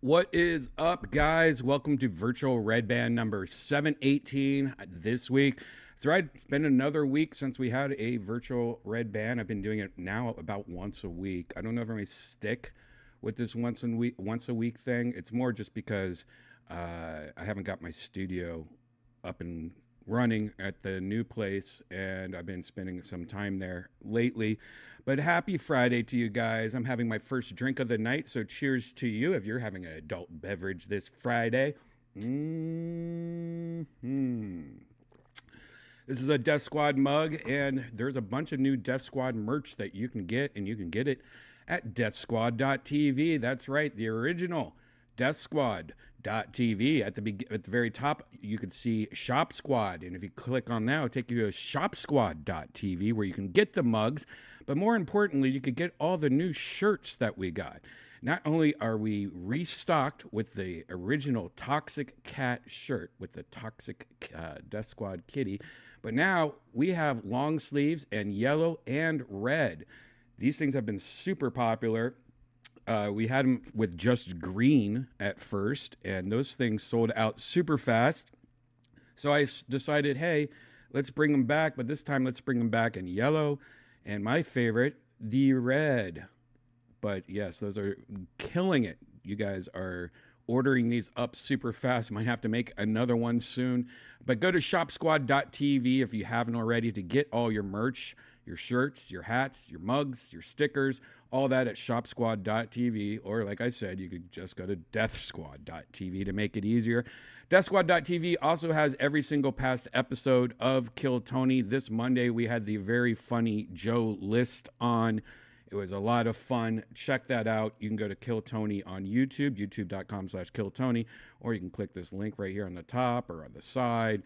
What is up, guys? Welcome to virtual Redban number 718 this week. That's right. It's been another week since we had a virtual Redban. I've been doing it now about once a week. I don't know if I'm going to stick with this once a week thing. It's more just because I haven't got my studio up and running at the new place, and I've been spending some time there lately. But happy Friday to you guys. I'm having my first drink of the night, so cheers to you if you're having an adult beverage this Friday. This is a Death Squad mug, and there's a bunch of new Death Squad merch that you can get, and you can get it at DEATHSQUAD.tv. That's right, the original DEATHSQUAD.tv. At the very top, you can see Shop Squad, and if you click on that, it'll take you to ShopSquad.tv where you can get the mugs, but more importantly, you could get all the new shirts that we got. Not only are we restocked with the original Toxic Cat shirt with the Toxic Death Squad kitty, but now we have long sleeves and yellow and red. These things have been super popular. We had them with just green at first, and those things sold out super fast. So I decided, hey, let's bring them back, but this time let's bring them back in yellow, and my favorite, the red. But yes, those are killing it. You guys are ordering these up super fast. Might have to make another one soon. But go to ShopSquad.tv if you haven't already to get all your merch, your shirts, your hats, your mugs, your stickers, all that at ShopSquad.tv. Or like I said, you could just go to DeathSquad.tv to make it easier. DeathSquad.tv also has every single past episode of Kill Tony. This Monday, we had the very funny Joe List on. It was a lot of fun. Check that out. You can go to Kill Tony on YouTube, youtube.com/KillTony, or you can click this link right here on the top or on the side.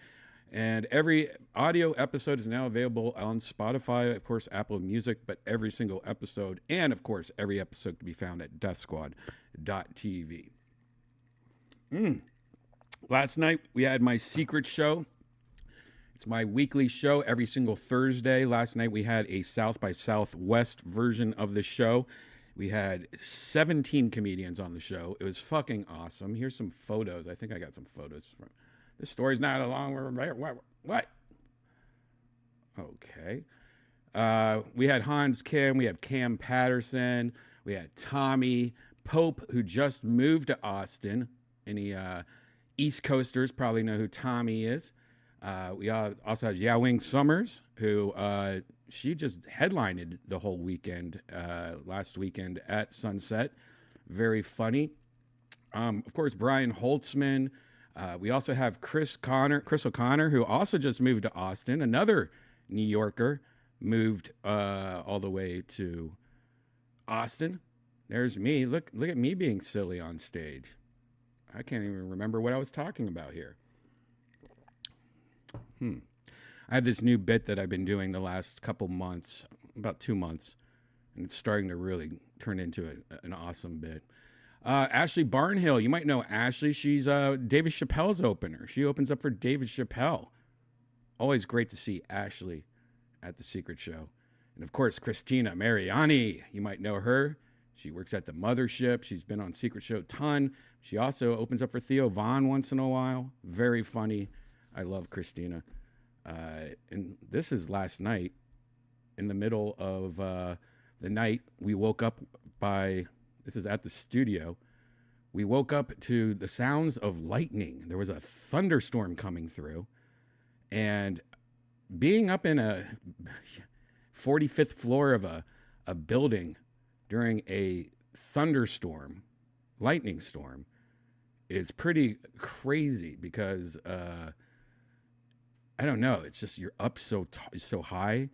And every audio episode is now available on Spotify, of course, Apple Music, but every single episode, and of course, every episode can be found at DeathSquad.tv. Last night, we had my secret show. It's my weekly show every single Thursday. Last night we had a South by Southwest version of the show. We had 17 comedians on the show. It was fucking awesome. Here's some photos. I think I got some photos from. This story's not a long. What? Okay. We had Hans Kim. We have Cam Patterson. We had Tommy Pope, who just moved to Austin. Any East Coasters probably know who Tommy is. We also had Yao Wing Summers, who she just headlined the whole weekend, last weekend at Sunset. Very funny. Of course, Brian Holtzman. We also have Chris O'Connor, who also just moved to Austin. Another New Yorker moved all the way to Austin. There's me. Look at me being silly on stage. I can't even remember what I was talking about here. I have this new bit that I've been doing the last couple months, about 2 months, and it's starting to really turn into an awesome bit. Ashley Barnhill, you might know Ashley. She's David Chappelle's opener. She opens up for David Chappelle. Always great to see Ashley at the Secret Show. And of course, Christina Mariani, you might know her. She works at the Mothership. She's been on Secret Show a ton. She also opens up for Theo Von once in a while. Very funny. I love Christina. And this is last night. In the middle of the night, we woke up this is at the studio. We woke up to the sounds of lightning. There was a thunderstorm coming through. And being up in a 45th floor of a building during a thunderstorm, lightning storm, is pretty crazy because I don't know. It's just you're up so high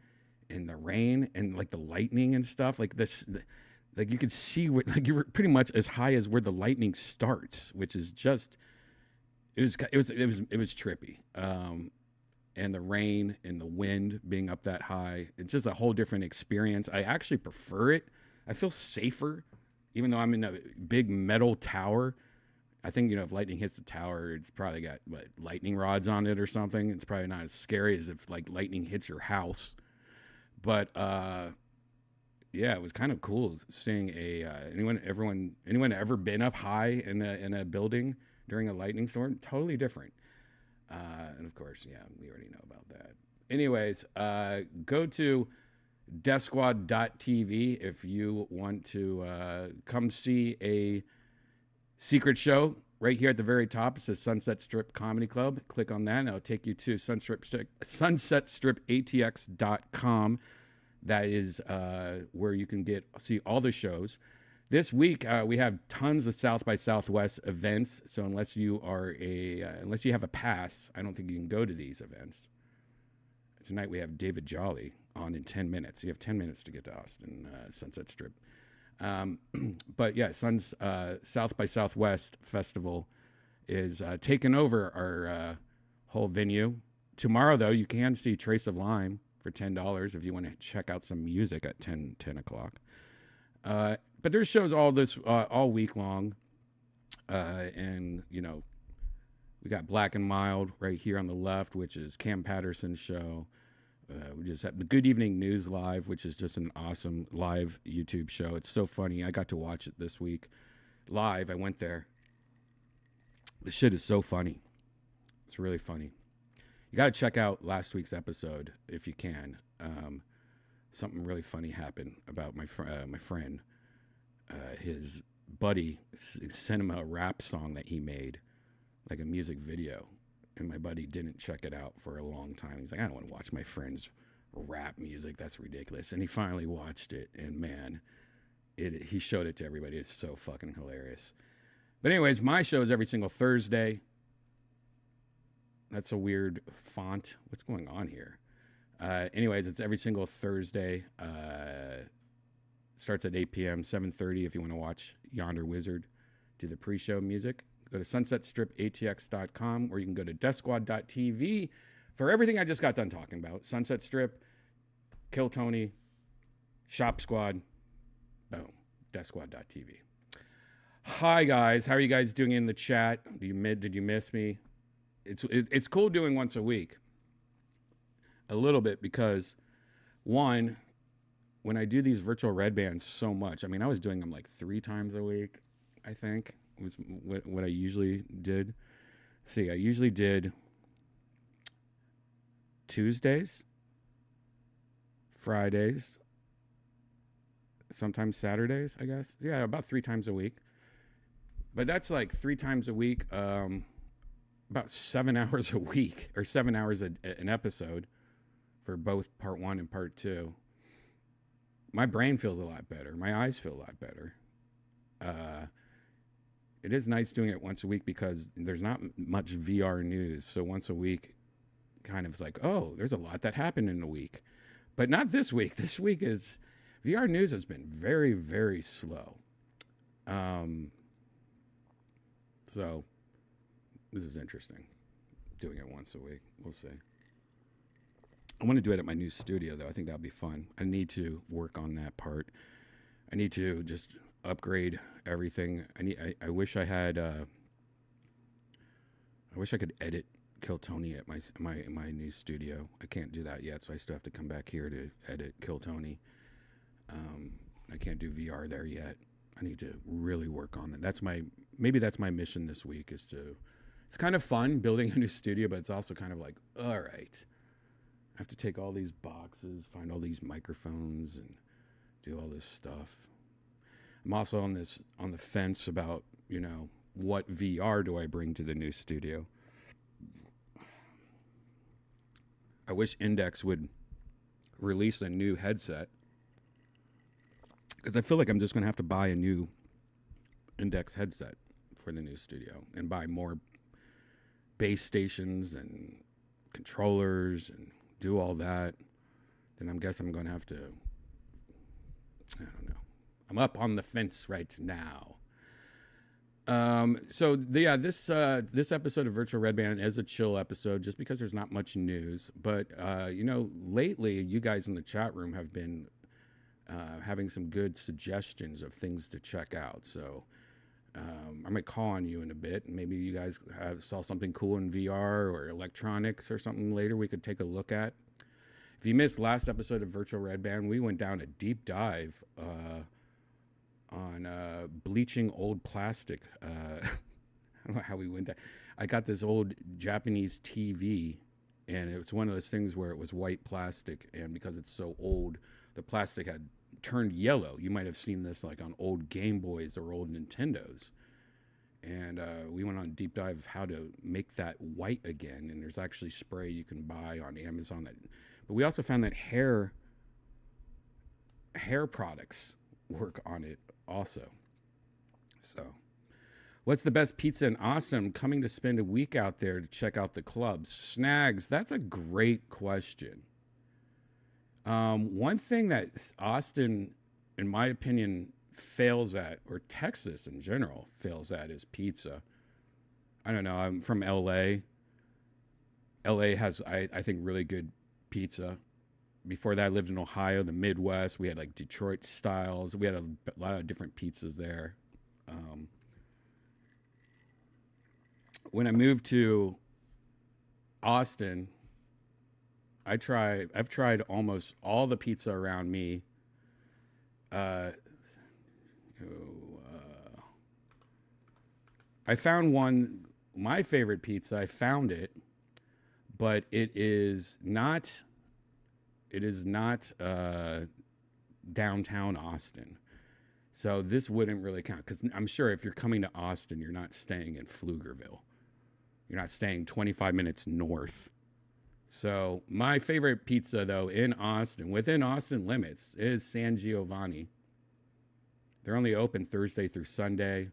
in the rain and like the lightning and stuff like this. Like you could see like you were pretty much as high as where the lightning starts, which is just it was trippy. And the rain and the wind being up that high, it's just a whole different experience. I actually prefer it. I feel safer, even though I'm in a big metal tower. I think, if lightning hits the tower, it's probably got lightning rods on it or something. It's probably not as scary as if like lightning hits your house. But Yeah, it was kind of cool seeing a anyone ever been up high in a building during a lightning storm? Totally different. And of course, yeah, we already know about that. Anyways, go to DeathSquad.tv if you want to come see a secret show right here at the very top. It says Sunset Strip Comedy Club. Click on that and it'll take you to sunsetstripatx.com. That is where you can see all the shows. This week we have tons of South by Southwest events. So unless you have a pass, I don't think you can go to these events. Tonight we have David Jolly on in 10 minutes. You have 10 minutes to get to Austin Sunset Strip. But yeah, South by Southwest Festival is taking over our whole venue. Tomorrow, though, you can see Trace of Lime for $10 if you want to check out some music at 10 o'clock. But there's shows all week long. And, you know, we got Black and Mild right here on the left, which is Cam Patterson's show. We just have the Good Evening News Live, which is just an awesome live YouTube show. It's so funny. I got to watch it this week live. I went there. The shit is so funny. It's really funny. You got to check out last week's episode if you can. Something really funny happened about my friend. His buddy sent him a rap song that he made, like a music video. And my buddy didn't check it out for a long time. He's like, I don't want to watch my friend's rap music. That's ridiculous. And he finally watched it. And man, he showed it to everybody. It's so fucking hilarious. But anyways, my show is every single Thursday. That's a weird font. What's going on here? Anyways, it's every single Thursday. Starts at 8 p.m., 7:30 if you want to watch Yonder Wizard do the pre-show music. Go to sunsetstripatx.com, or you can go to DeathSquad.tv for everything I just got done talking about. Sunset Strip, Kill Tony, Shop Squad, boom, DeathSquad.tv. Hi, guys. How are you guys doing in the chat? Did you miss me? It's cool doing once a week. A little bit because, one, when I do these virtual Redbans so much, I mean, I was doing them like 3 times a week, I think. Was what I usually did. See, I usually did Tuesdays, Fridays, sometimes Saturdays, I guess. Yeah, about 3 times a week. But that's like 3 times a week, about 7 hours a week, or 7 hours an episode for both part 1 and part 2. My brain feels a lot better. My eyes feel a lot better. It is nice doing it once a week because there's not much VR news. So once a week kind of like, oh, there's a lot that happened in a week. But not this week. This week VR news has been very, very slow. So this is interesting, doing it once a week. We'll see. I want to do it at my new studio, though. I think that'll be fun. I need to work on that part. I need to just upgrade everything. I wish I had. I wish I could edit Kill Tony at my new studio. I can't do that yet, so I still have to come back here to edit Kill Tony. I can't do VR there yet. I need to really work on that. Maybe that's my mission this week. It's kind of fun building a new studio, but it's also kind of like, all right, I have to take all these boxes, find all these microphones, and do all this stuff. I'm also on the fence about, what VR do I bring to the new studio. I wish Index would release a new headset, because I feel like I'm just going to have to buy a new Index headset for the new studio and buy more base stations and controllers and do all that. Then I guess I'm going to have to, I don't know. I'm up on the fence right now. This episode of Virtual Redban is a chill episode just because there's not much news. But, lately you guys in the chat room have been having some good suggestions of things to check out. So I might call on you in a bit. Maybe you guys saw something cool in VR or electronics or something later we could take a look at. If you missed last episode of Virtual Redban, we went down a deep dive on bleaching old plastic. I don't know how we went there. I got this old Japanese TV, and it was one of those things where it was white plastic, and because it's so old, the plastic had turned yellow. You might have seen this like on old Game Boys or old Nintendos. And we went on a deep dive of how to make that white again. And there's actually spray you can buy on Amazon. But we also found that hair products work on it also. So, what's the best pizza in Austin? I'm coming to spend a week out there to check out the clubs. Snags, that's a great question. One thing that Austin, in my opinion, fails at, or Texas in general fails at, is pizza. I don't know. I'm from LA. LA has, I think, really good pizza. Before that, I lived in Ohio, the Midwest. We had like Detroit styles. We had a lot of different pizzas there. When I moved to Austin, I've tried almost all the pizza around me. I found one, my favorite pizza. I found it, but it is not downtown Austin. So this wouldn't really count, because I'm sure if you're coming to Austin, you're not staying in Pflugerville. You're not staying 25 minutes north. So my favorite pizza, though, in Austin, within Austin limits, is San Giovanni. They're only open Thursday through Sunday.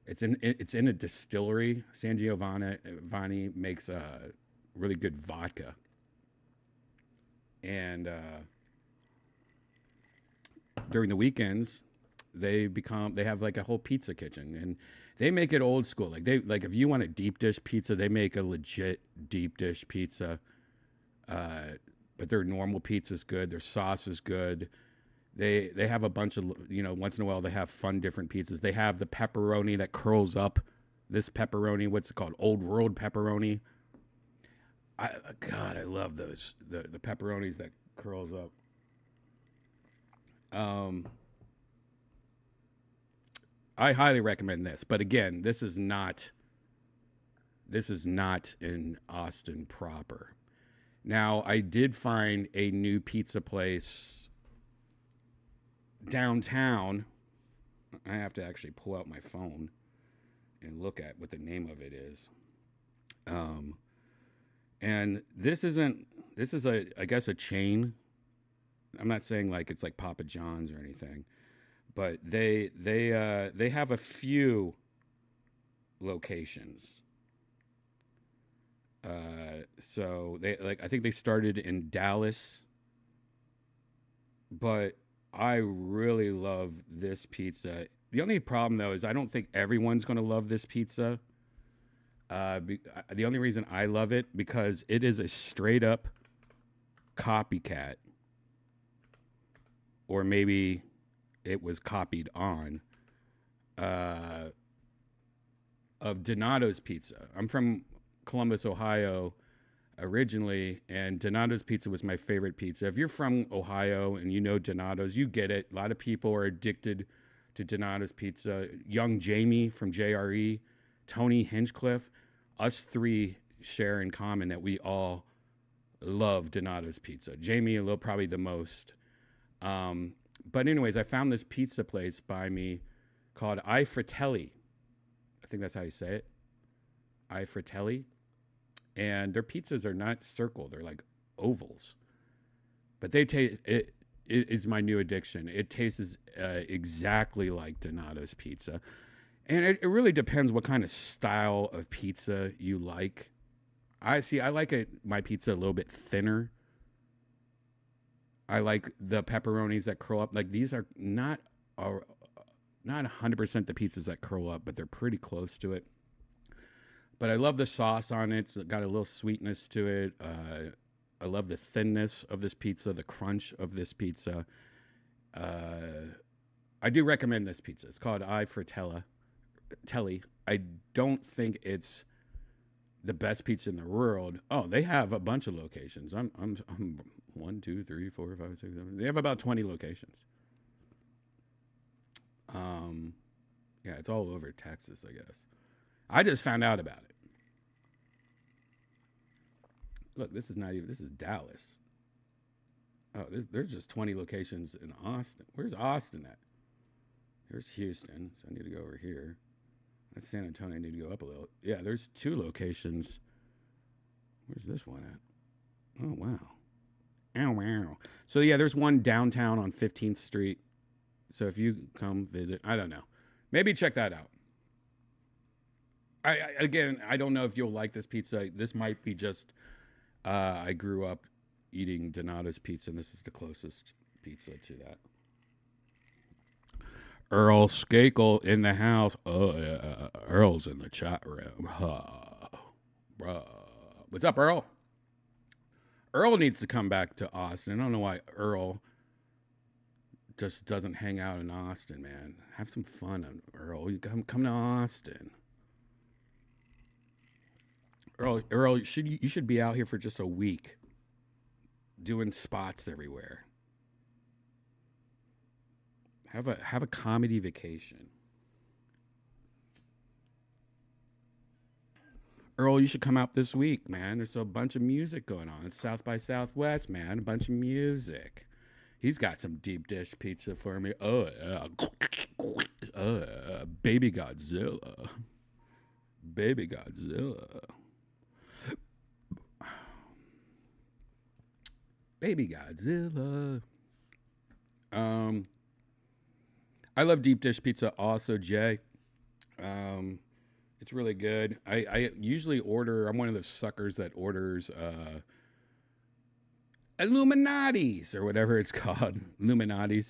It's in a distillery. San Giovanni makes really good vodka. And during the weekends, they have like a whole pizza kitchen, and they make it old school. Like if you want a deep dish pizza, they make a legit deep dish pizza. But their normal pizza's good. Their sauce is good. They have a bunch of, once in a while they have fun different pizzas. They have the pepperoni that curls up. This pepperoni, what's it called? Old World pepperoni. God, I love those. The pepperonis that curls up. I highly recommend this. But again, this is not in Austin proper. Now, I did find a new pizza place downtown. I have to actually pull out my phone and look at what the name of it is. And this is I guess a chain. I'm not saying like it's like Papa John's or anything, but they have a few locations. So I think they started in Dallas, but I really love this pizza. The only problem though is I don't think everyone's going to love this pizza. The only reason I love it, because it is a straight up copycat, or maybe it was copied on, of Donato's Pizza. I'm from Columbus, Ohio originally, and Donato's Pizza was my favorite pizza. If you're from Ohio and you know Donato's, you get it. A lot of people are addicted to Donato's Pizza. Young Jamie from JRE, Tony Hinchcliffe, us three share in common that we all love Donato's Pizza. Jamie a little, probably the most. But anyways, I found this pizza place by me called I Fratelli. I think that's how you say it. I Fratelli. And their pizzas are not circle. They're like ovals. But they taste, it is my new addiction. It tastes exactly like Donato's Pizza. And it really depends what kind of style of pizza you like. I like my pizza a little bit thinner. I like the pepperonis that curl up. Like, these are not 100% the pizzas that curl up, but they're pretty close to it. But I love the sauce on it. It's got a little sweetness to it. I love the thinness of this pizza, the crunch of this pizza. I do recommend this pizza. It's called I Fratelli. I don't think it's the best pizza in the world. Oh, they have a bunch of locations. I'm 1, 2, 3, 4, 5, 6, 7. They have about 20 locations. Um, yeah, it's all over Texas, I guess. I just found out about it. Look, this is not even. This is Dallas. Oh, there's just 20 locations in Austin. Where's Austin at? Here's Houston, so I need to go over here. That's San Antonio. I need to go up a little. Yeah, there's 2 locations. Where's this one at? Oh, wow. Ow, wow. So, yeah, there's one downtown on 15th Street. So if you come visit, I don't know. Maybe check that out. Again, I don't know if you'll like this pizza. This might be just, I grew up eating Donato's pizza, and this is the closest pizza to that. Earl Skakel in the house. Oh, yeah. Earl's in the chat room. Bruh. What's up, Earl? Earl needs to come back to Austin. I don't know why Earl just doesn't hang out in Austin, man. Have some fun, Earl. You come to Austin. Earl, you should be out here for just a week, doing spots everywhere. Have a comedy vacation. Earl, you should come out this week, man. There's a bunch of music going on. It's South by Southwest, man. A bunch of music. He's got some deep dish pizza for me. Oh, yeah. Baby Godzilla. Baby Godzilla. Baby Godzilla. I love deep dish pizza also, Jay. It's really good. I usually order, I'm one of those suckers that orders Illuminati's or whatever it's called. Illuminati,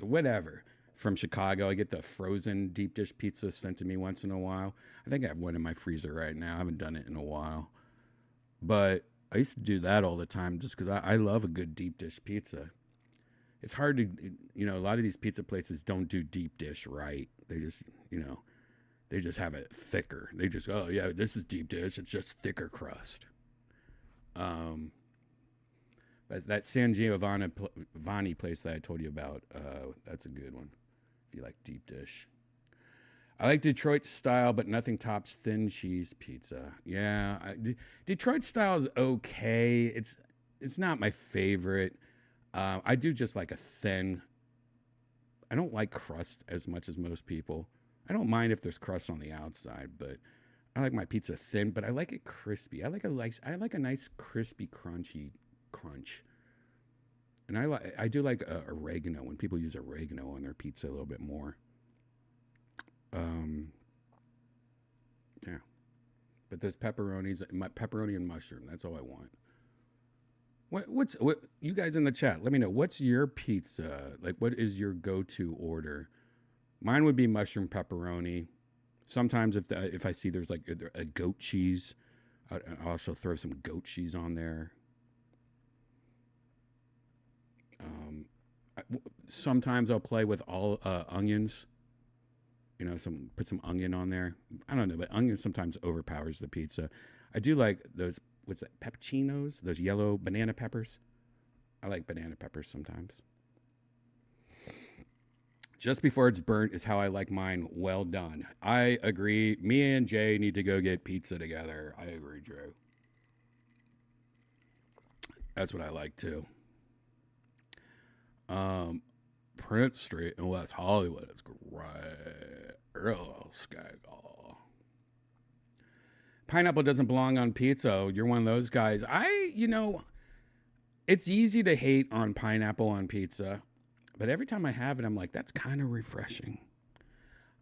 whatever. From Chicago. I get the frozen deep dish pizza sent to me once in a while. I think I have one in my freezer right now. I haven't done it in a while. But I used to do that all the time just because I love a good deep dish pizza. It's hard to, a lot of these pizza places don't do deep dish right. They just, they just have it thicker. They just, oh yeah, this is deep dish. It's just thicker crust. But that San Giovanni place that I told you about, that's a good one if you like deep dish. I like Detroit style, but nothing tops thin cheese pizza. Yeah, Detroit style is okay. It's not my favorite. I do just like a thin. I don't like crust as much as most people. I don't mind if there's crust on the outside, but I like my pizza thin. But I like it crispy. I like a nice crispy, crunchy crunch. And I do like oregano when people use oregano on their pizza a little bit more. Yeah. But those pepperoni and mushroom. That's all I want. What you guys in the chat? Let me know. What's your pizza? Like, what is your go-to order? Mine would be mushroom pepperoni. Sometimes if I see there's like a goat cheese, I'll also throw some goat cheese on there. Sometimes I'll play with all onions. Put some onion on there. I don't know, but onion sometimes overpowers the pizza. I do like those. What's that? Peppuccinos? Those yellow banana peppers. I like banana peppers sometimes. Just before it's burnt is how I like mine. Well done. I agree. Me and Jay need to go get pizza together. I agree, Drew. That's what I like too. Prince Street in West Hollywood is great. Earl Skakel. Pineapple doesn't belong on pizza. You're one of those guys. It's easy to hate on pineapple on pizza, but every time I have it, I'm like, that's kind of refreshing.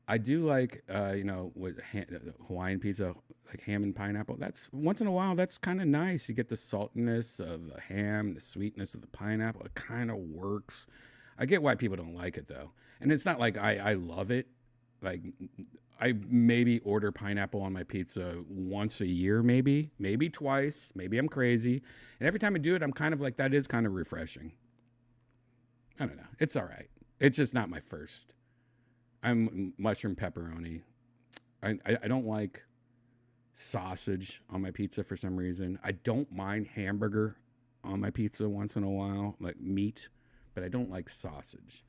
I do like, with Hawaiian pizza, like ham and pineapple. That's once in a while. That's kind of nice. You get the saltiness of the ham, the sweetness of the pineapple. It kind of works. I get why people don't like it though, and it's not like I love it. Like I maybe order pineapple on my pizza once a year, maybe twice. Maybe I'm crazy, and every time I do it, I'm kind of like, that is kind of refreshing. I don't know. It's all right. It's just not my first. I'm mushroom pepperoni. I don't like sausage on my pizza for some reason. I don't mind hamburger on my pizza once in a while, like meat, but I don't like sausage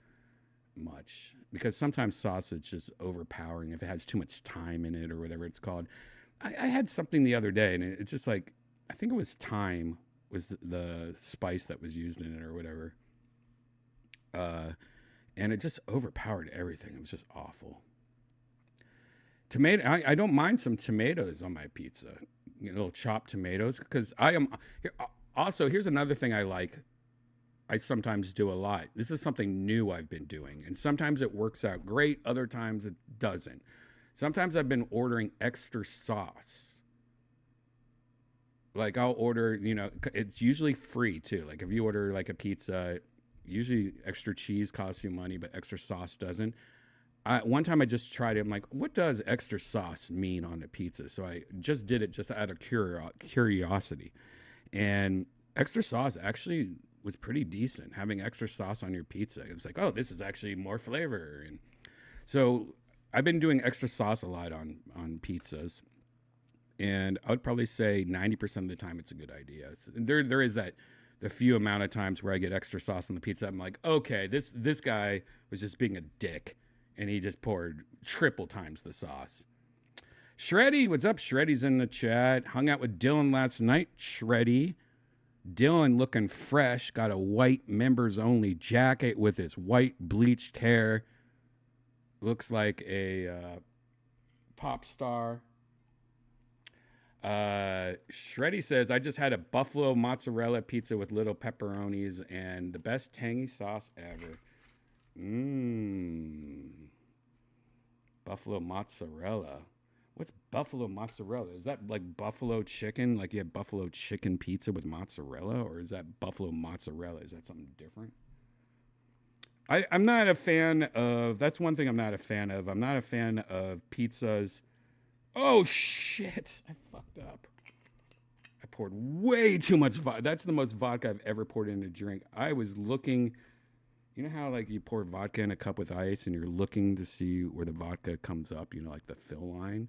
much because sometimes sausage is overpowering if it has too much thyme in it or whatever it's called. I had something the other day, and it's just like, I think it was thyme was the spice that was used in it or whatever. And it just overpowered everything. It was just awful. Tomato. I don't mind some tomatoes on my pizza. You know, little chopped tomatoes, because I am. Also, here's another thing I like. I sometimes do a lot. This is something new I've been doing, and sometimes it works out great. Other times it doesn't. Sometimes I've been ordering extra sauce. Like I'll order, you know, it's usually free too. Like if you order like a pizza, usually extra cheese costs you money, but extra sauce doesn't. One time I just tried it. I'm like, what does extra sauce mean on a pizza? So I just did it just out of curiosity. And extra sauce actually was pretty decent. Having extra sauce on your pizza, it was like, oh, this is actually more flavor. And so I've been doing extra sauce a lot on pizzas. And I would probably say 90% of the time it's a good idea. There is that the few amount of times where I get extra sauce on the pizza. I'm like, okay, this guy was just being a dick, and he just poured triple times the sauce. Shreddy, what's up? Shreddy's in the chat. Hung out with Dylan last night. Shreddy. Dylan looking fresh. Got a white members only jacket with his white bleached hair. Looks like a pop star. Shreddy says, I just had a buffalo mozzarella pizza with little pepperonis and the best tangy sauce ever. Buffalo mozzarella. What's buffalo mozzarella? Is that like buffalo chicken? Like you have buffalo chicken pizza with mozzarella? Or is that buffalo mozzarella? Is that something different? I'm not a fan of, that's one thing I'm not a fan of. I'm not a fan of pizzas. Oh, shit. I fucked up. I poured way too much vodka. That's the most vodka I've ever poured in a drink. I was looking, you know how like you pour vodka in a cup with ice and you're looking to see where the vodka comes up, you know, like the fill line?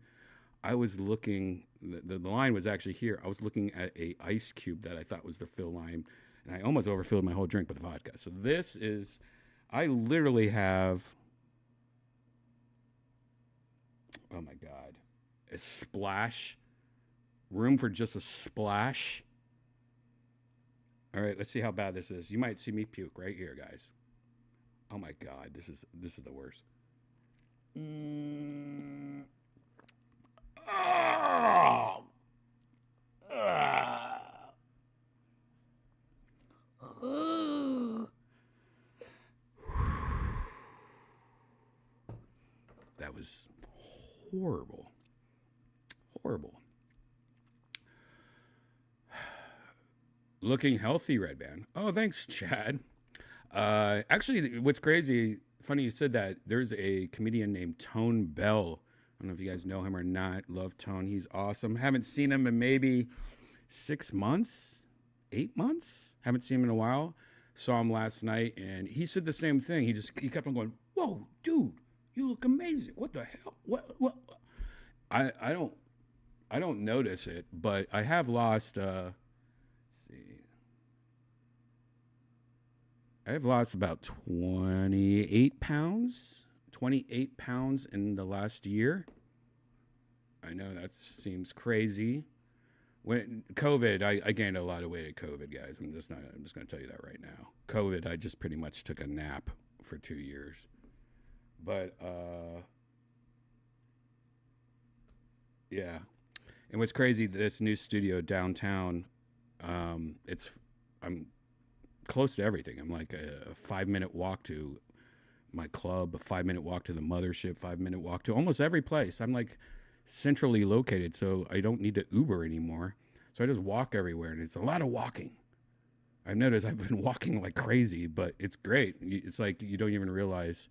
I was looking, the line was actually here. I was looking at a ice cube that I thought was the fill line, and I almost overfilled my whole drink with vodka. So this is, I literally have, oh my God, a splash, room for just a splash. All right, let's see how bad this is. You might see me puke right here, guys. Oh my God, this is the worst. Oh. That was horrible. Horrible. Looking healthy, Redban. Oh, thanks, Chad. Actually, what's crazy, funny you said that. There's a comedian named Tone Bell. I don't know if you guys know him or not. Love Tone. He's awesome. Haven't seen him in maybe 6 months, 8 months. Haven't seen him in a while. Saw him last night, and he said the same thing. He kept on going, whoa, dude, you look amazing. What the hell? What? I don't notice it, but I have lost, let's see. I have lost about 28 pounds. 28 pounds in the last year. I know that seems crazy. When COVID, I gained a lot of weight at COVID, guys. I'm just going to tell you that right now. COVID, I just pretty much took a nap for 2 years. But yeah. And what's crazy, this new studio downtown, I'm close to everything. I'm like a 5-minute walk to my club, a 5-minute walk to the mothership, 5-minute walk to almost every place. I'm like centrally located, so I don't need to Uber anymore. So I just walk everywhere, and it's a lot of walking. I've noticed I've been walking like crazy, but it's great. It's like you don't even realize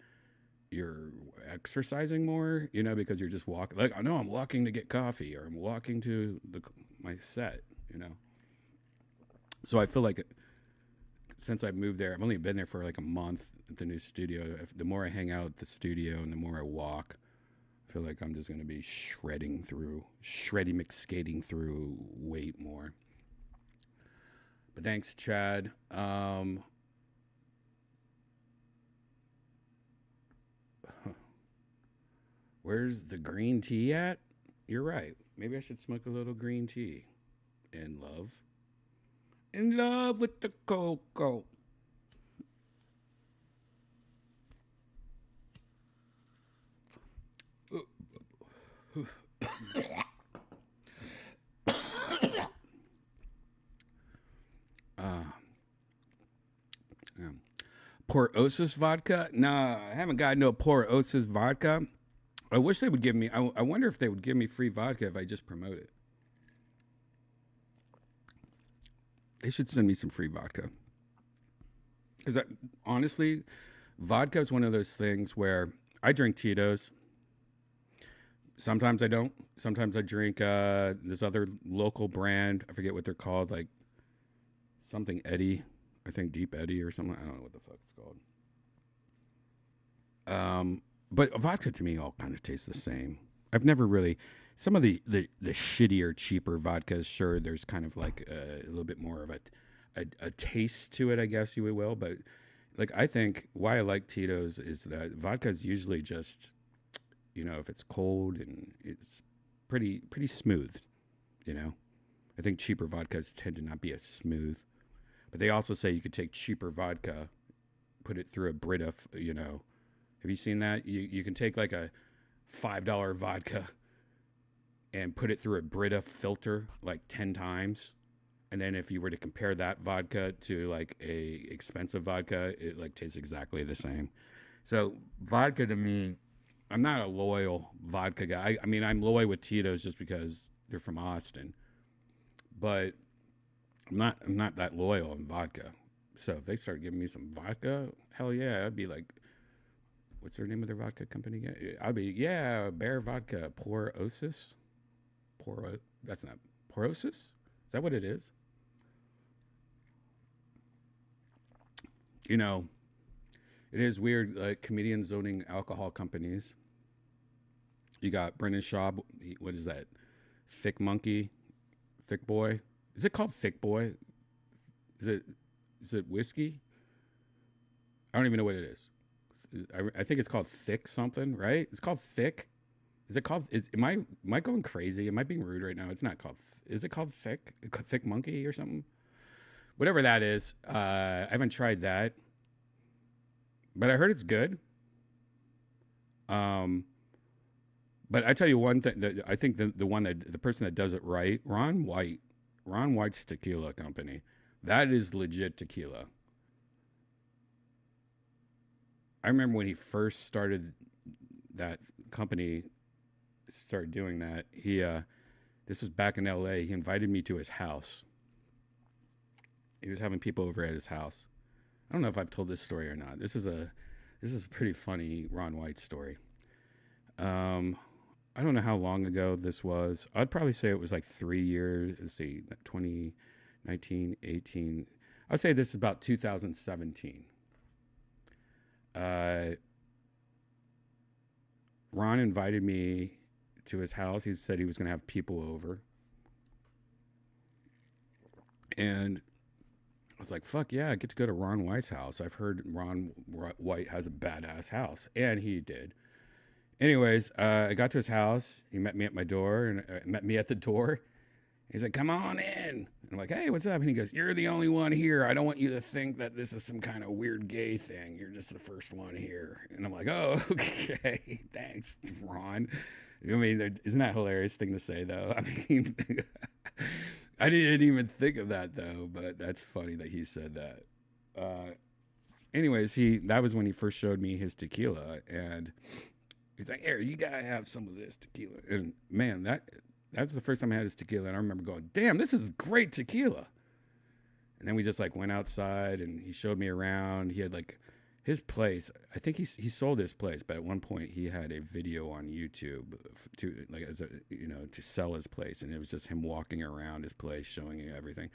you're exercising more, you know, because you're just walking. Like, I know I'm walking to get coffee, or I'm walking to my set, you know. So I feel like since I've moved there, I've only been there for like a month at the new studio. The more I hang out at the studio and the more I walk, I feel like I'm just going to be shreddy McSkating through weight more. But thanks, Chad. Where's the green tea at? You're right. Maybe I should smoke a little green tea. In love. In love with the cocoa. Port Osis vodka? Nah, I haven't got no Port Osis vodka. I wish they would give me. I wonder if they would give me free vodka if I just promote it. They should send me some free vodka. Because honestly, vodka is one of those things where I drink Tito's. Sometimes I don't. Sometimes I drink this other local brand. I forget what they're called, like something Eddie. I think Deep Eddie or something. I don't know what the fuck it's called. But vodka to me all kind of tastes the same. I've never really. Some of the shittier, cheaper vodkas, sure, there's kind of like a little bit more of a taste to it, I guess you will. But like, I think why I like Tito's is that vodka is usually just, if it's cold and it's pretty smooth, I think cheaper vodkas tend to not be as smooth. But they also say you could take cheaper vodka, put it through a Brita, Have you seen that? You can take like a $5 vodka and put it through a Brita filter like 10 times. And then if you were to compare that vodka to like a expensive vodka, it like tastes exactly the same. So vodka to me, I'm not a loyal vodka guy. I mean, I'm loyal with Tito's just because they're from Austin. But I'm not that loyal in vodka. So if they start giving me some vodka, hell yeah, I'd be like, what's their name of their vodka company again? I'd be, yeah, Bear Vodka, Porosis. That's not Porosis? Is that what it is? It is weird, like comedians owning alcohol companies. You got Brendan Schaub. What is that? Thick Monkey? Thick Boy? Is it called Thick Boy? Is it whiskey? I don't even know what it is. I think it's called Thick something, right? It's called Thick. Is it called? Am I going crazy? Am I being rude right now? It's not called. Is it called Thick Monkey or something? Whatever that is. I haven't tried that, but I heard it's good. But I tell you one thing that I think the person that does it right, Ron White's Tequila Company, that is legit tequila. I remember when he first started that company, started doing that. This was back in LA. He invited me to his house. He was having people over at his house. I don't know if I've told this story or not. This is a pretty funny Ron White story. I don't know how long ago this was. I'd probably say it was like 3 years. Let's see, 2019, 18. I'd say this is about 2017. Ron invited me to his house. He said he was going to have people over. And I was like, fuck yeah, I get to go to Ron White's house. I've heard Ron White has a badass house. And he did. Anyways, I got to his house. He met me at my door and met me at the door. He's like, come on in. I'm like, hey, what's up? And he goes, you're the only one here. I don't want you to think that this is some kind of weird gay thing. You're just the first one here. And I'm like, oh, okay. Thanks, Ron. I mean, isn't that a hilarious thing to say, though? I mean, I didn't even think of that, though. But that's funny that he said that. Anyways, that was when he first showed me his tequila. And he's like, here, you got to have some of this tequila. And, man, that's the first time I had his tequila, and I remember going, damn, this is great tequila. And then we just like went outside and he showed me around. He had like his place. I think he sold his place, but at one point he had a video on YouTube to sell his place. And it was just him walking around his place, showing you everything.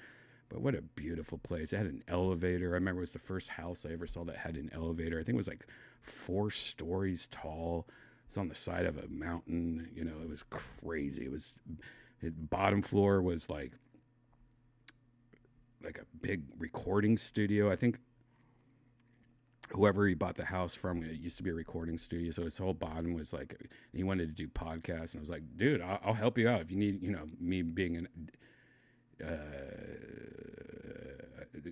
But what a beautiful place. It had an elevator. I remember it was the first house I ever saw that had an elevator. I think it was like 4 stories tall. It's on the side of a mountain. You know, it was crazy. The bottom floor was like a big recording studio. I think whoever he bought the house from, it used to be a recording studio. So his whole bottom was like, he wanted to do podcasts. And I was like, dude, I'll help you out if you need, you know, me being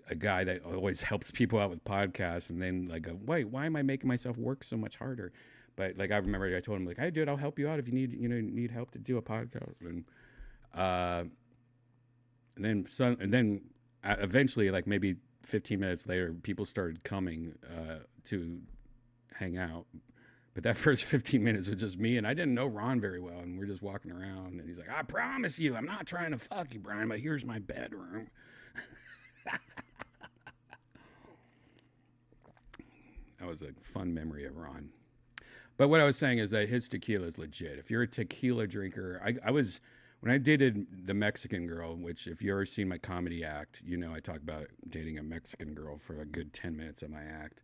a guy that always helps people out with podcasts. And then like, wait, why am I making myself work so much harder? But like, I remember I told him like, hey, dude, I'll help you out if you need help to do a podcast. And then eventually, like maybe 15 minutes later, people started coming to hang out. But that first 15 minutes was just me, and I didn't know Ron very well, and we're just walking around, and he's like, I promise you, I'm not trying to fuck you, Brian, but here's my bedroom. That was a fun memory of Ron. But what I was saying is that his tequila is legit. If you're a tequila drinker, when I dated the Mexican girl, which if you ever seen my comedy act, you know I talk about dating a Mexican girl for a good 10 minutes of my act.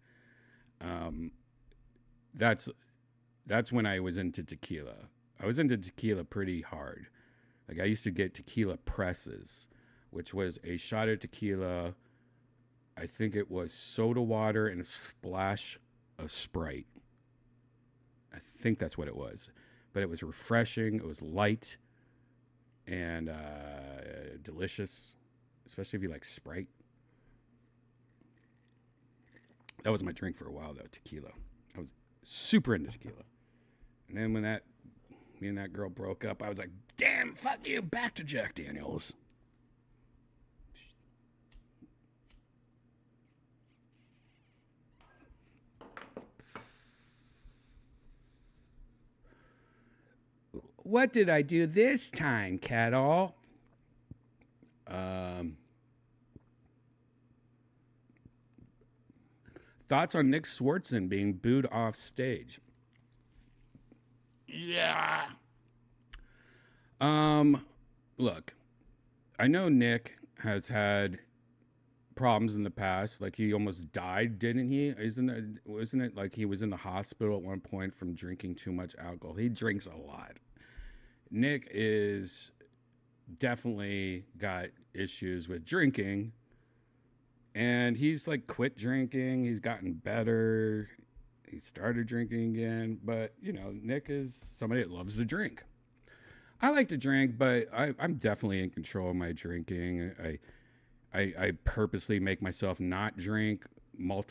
That's when I was into tequila. I was into tequila pretty hard. Like I used to get tequila presses, which was a shot of tequila. I think it was soda water and a splash of Sprite. I think that's what it was. But it was refreshing. It was light and delicious, especially if you like Sprite. That was my drink for a while, though, tequila. I was super into tequila. And then when me and that girl broke up, I was like, damn, fuck you, back to Jack Daniels. What did I do this time, Catall? Thoughts on Nick Swartzen being booed off stage? Yeah. Look, I know Nick has had problems in the past. Like he almost died, didn't he? Wasn't it like he was in the hospital at one point from drinking too much alcohol? He drinks a lot. Nick is definitely got issues with drinking, and he's like quit drinking. He's gotten better. He started drinking again, but you know, Nick is somebody that loves to drink. I like to drink, but I'm definitely in control of my drinking. I purposely make myself not drink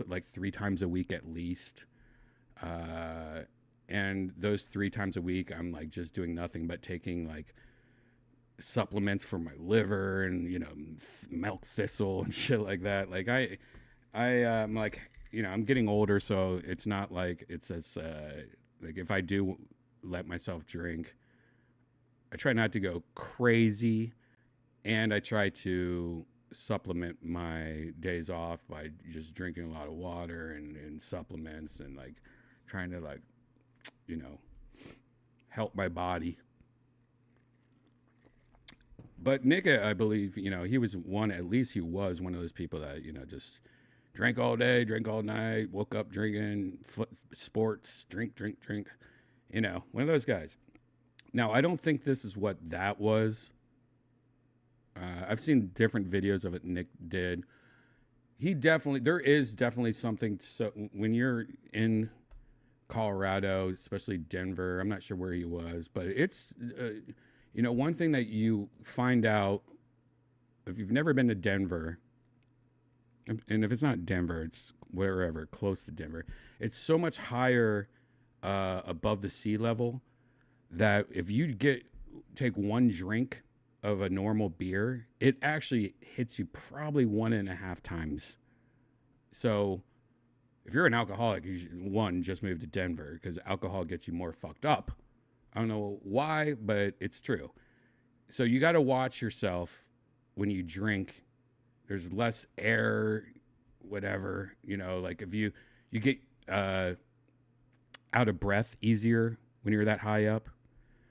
like 3 times a week at least. And those 3 times a week, I'm like just doing nothing but taking like supplements for my liver and, you know, milk thistle and shit like that. Like I'm like, you know, I'm getting older, so it's not like it's as, like if I do let myself drink, I try not to go crazy, and I try to supplement my days off by just drinking a lot of water and supplements and like trying to like, you know, help my body. But Nick, I believe, you know, he was one of those people that, you know, just drank all day, drank all night, woke up drinking, sports, drink. You know, one of those guys. Now, I don't think this is what that was. I've seen different videos of it Nick did. There is definitely something. So when you're in Colorado, especially Denver, I'm not sure where he was, but it's, you know, one thing that you find out if you've never been to Denver, and if it's not Denver, it's wherever close to Denver, it's so much higher above the sea level that if you take one drink of a normal beer, it actually hits you probably 1.5 times. So if you're an alcoholic, you should, just move to Denver because alcohol gets you more fucked up. I don't know why, but it's true. So you got to watch yourself when you drink. There's less air, whatever, you know, like if you get out of breath easier when you're that high up,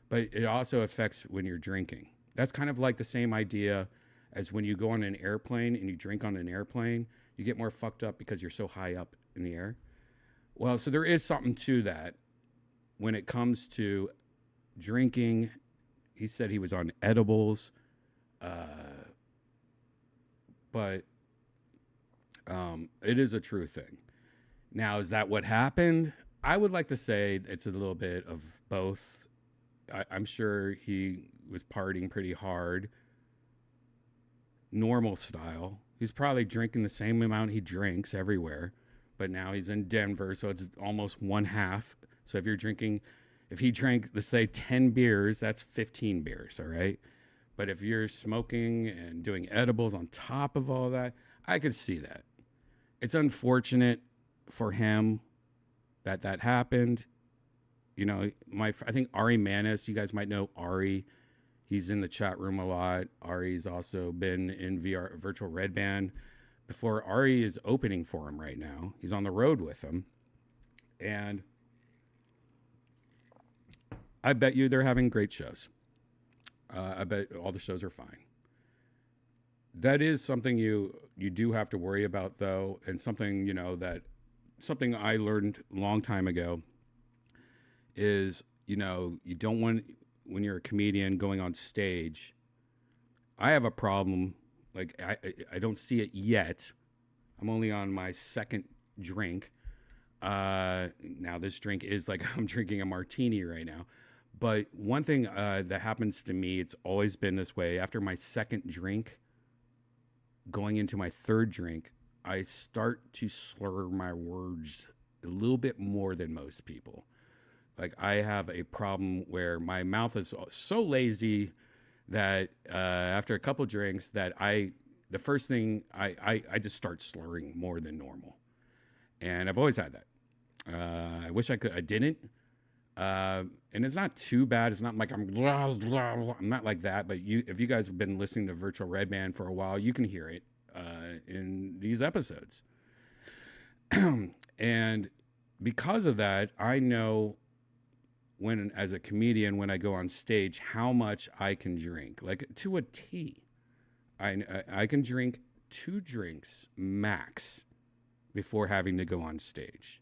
but it also affects when you're drinking. That's kind of like the same idea as when you go on an airplane and you drink on an airplane, you get more fucked up because you're so high up in the air. Well, so there is something to that. when it comes to drinking, he said he was on edibles, uh, but it is a true thing. Now, is that what happened? I would like to say it's a little bit of both. I'm sure he was partying pretty hard, normal style. He's probably drinking the same amount he drinks everywhere, but now he's in Denver, so it's almost one half. So if he drank, let's say 10 beers, that's 15 beers, all right? But if you're smoking and doing edibles on top of all that, I could see that. It's unfortunate for him that that happened. You know, I think Ari Manis, you guys might know Ari. He's in the chat room a lot. Ari's also been in virtual Redban before. Ari is opening for him right now. He's on the road with him. And I bet you they're having great shows. I bet all the shows are fine. That is something you do have to worry about, though, and something, something I learned a long time ago is, you don't want, when you're a comedian going on stage, I have a problem. Like, I don't see it yet. I'm only on my second drink. Now this drink is like I'm drinking a martini right now. But one thing that happens to me, it's always been this way. After my second drink, going into my third drink, I start to slur my words a little bit more than most people. Like, I have a problem where my mouth is so lazy that after a couple drinks that the first thing I just start slurring more than normal. And I've always had that. I wish I didn't. And it's not too bad. It's not like I'm not like that. But if you guys have been listening to Virtual Redban for a while, you can hear it in these episodes. And because of that, I know as a comedian, when I go on stage, how much I can drink, like to a T. I can drink 2 drinks max before having to go on stage.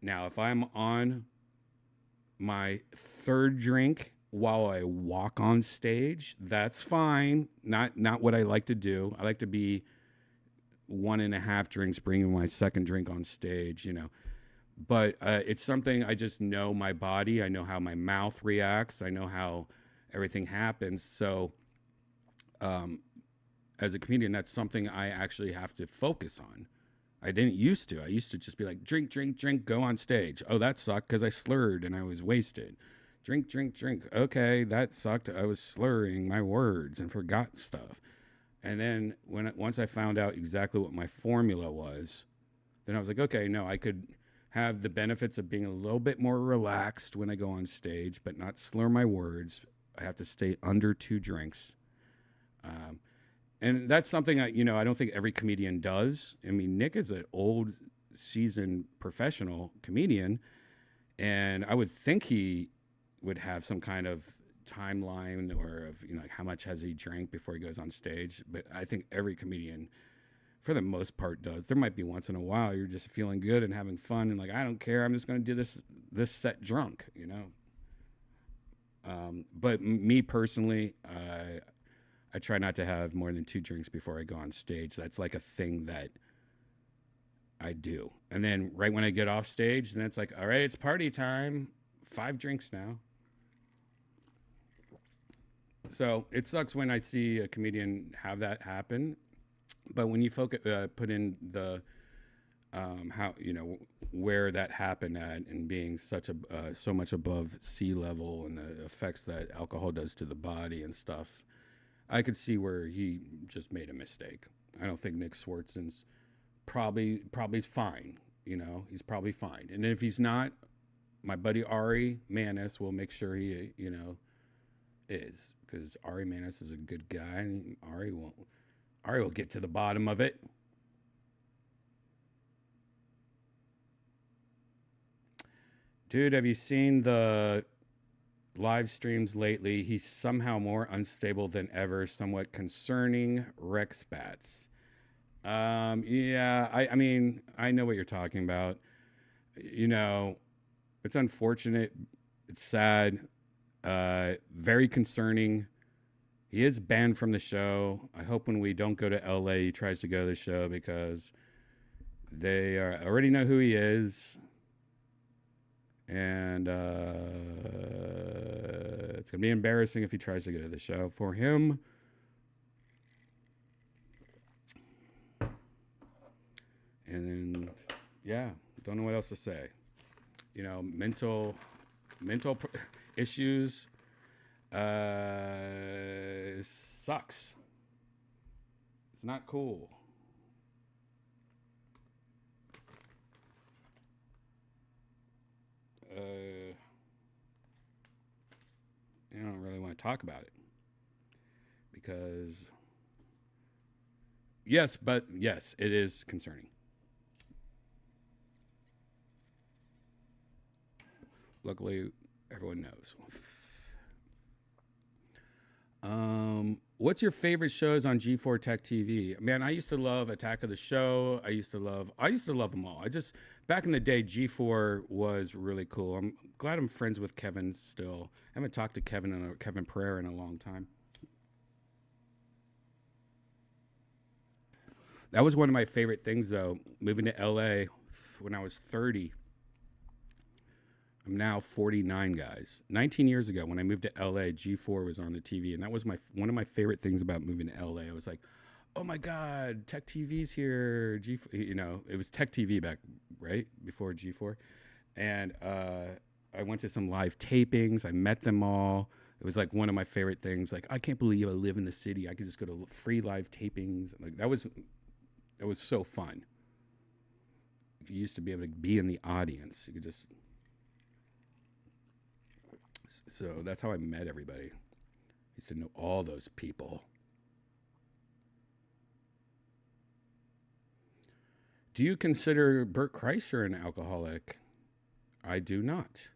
Now, if I'm on my third drink while I walk on stage, that's fine. Not what I like to do. I like to be 1.5 drinks, bringing my second drink on stage, But it's something I just know my body. I know how my mouth reacts. I know how everything happens. So as a comedian, that's something I actually have to focus on. I didn't used to. I used to just be like, drink, drink, drink, go on stage. Oh, that sucked because I slurred and I was wasted. Drink, drink, drink. Okay, that sucked. I was slurring my words and forgot stuff. And then once I found out exactly what my formula was, then I was like, okay, no, I could have the benefits of being a little bit more relaxed when I go on stage, but not slur my words. I have to stay under 2 drinks. And that's something I don't think every comedian does. I mean, Nick is an old, seasoned professional comedian, and I would think he would have some kind of timeline or of like how much has he drank before he goes on stage. But I think every comedian, for the most part, does. There might be once in a while you're just feeling good and having fun and like, I don't care, I'm just going to do this set drunk, But me personally, I try not to have more than 2 drinks before I go on stage. That's like a thing that I do. And then right when I get off stage, then it's like, all right, it's party time. 5 drinks now. So it sucks when I see a comedian have that happen. But when you put in the how where that happened at and being so much above sea level and the effects that alcohol does to the body and stuff, I could see where he just made a mistake. I don't think Nick Swartzen's probably fine. He's probably fine. And if he's not, my buddy Ari Manis will make sure he is, because Ari Manis is a good guy, and Ari will get to the bottom of it. Dude, have you seen the live streams lately? He's somehow more unstable than ever, somewhat concerning. Rex Bats. Yeah, I mean, I know what you're talking about. It's unfortunate. It's sad. Very concerning. He is banned from the show. I hope when we don't go to LA, he tries to go to the show because they already know who he is. And it's going to be embarrassing if he tries to go to the show for him. And then, yeah, don't know what else to say. You know, mental issues sucks. It's not cool. I don't really want to talk about it because yes, it is concerning. Luckily, everyone knows. What's your favorite shows on G4 Tech TV? Man, I used to love Attack of the Show. I used to love them all. Back in the day, G4 was really cool. I'm glad I'm friends with Kevin still. I haven't talked to Kevin Pereira in a long time. That was one of my favorite things, though, moving to LA when I was 30. I'm now 49, guys. 19 years ago, when I moved to LA, G4 was on the TV, and that was one of my favorite things about moving to LA. I was like, oh my God, Tech TV's here. You know, it was Tech TV back, right? Before G4. And I went to some live tapings. I met them all. It was like one of my favorite things. Like, I can't believe I live in the city. I could just go to free live tapings. Like, that was so fun. You used to be able to be in the audience. You could just... So that's how I met everybody. I used to know all those people. Do you consider Bert Kreischer an alcoholic? I do not.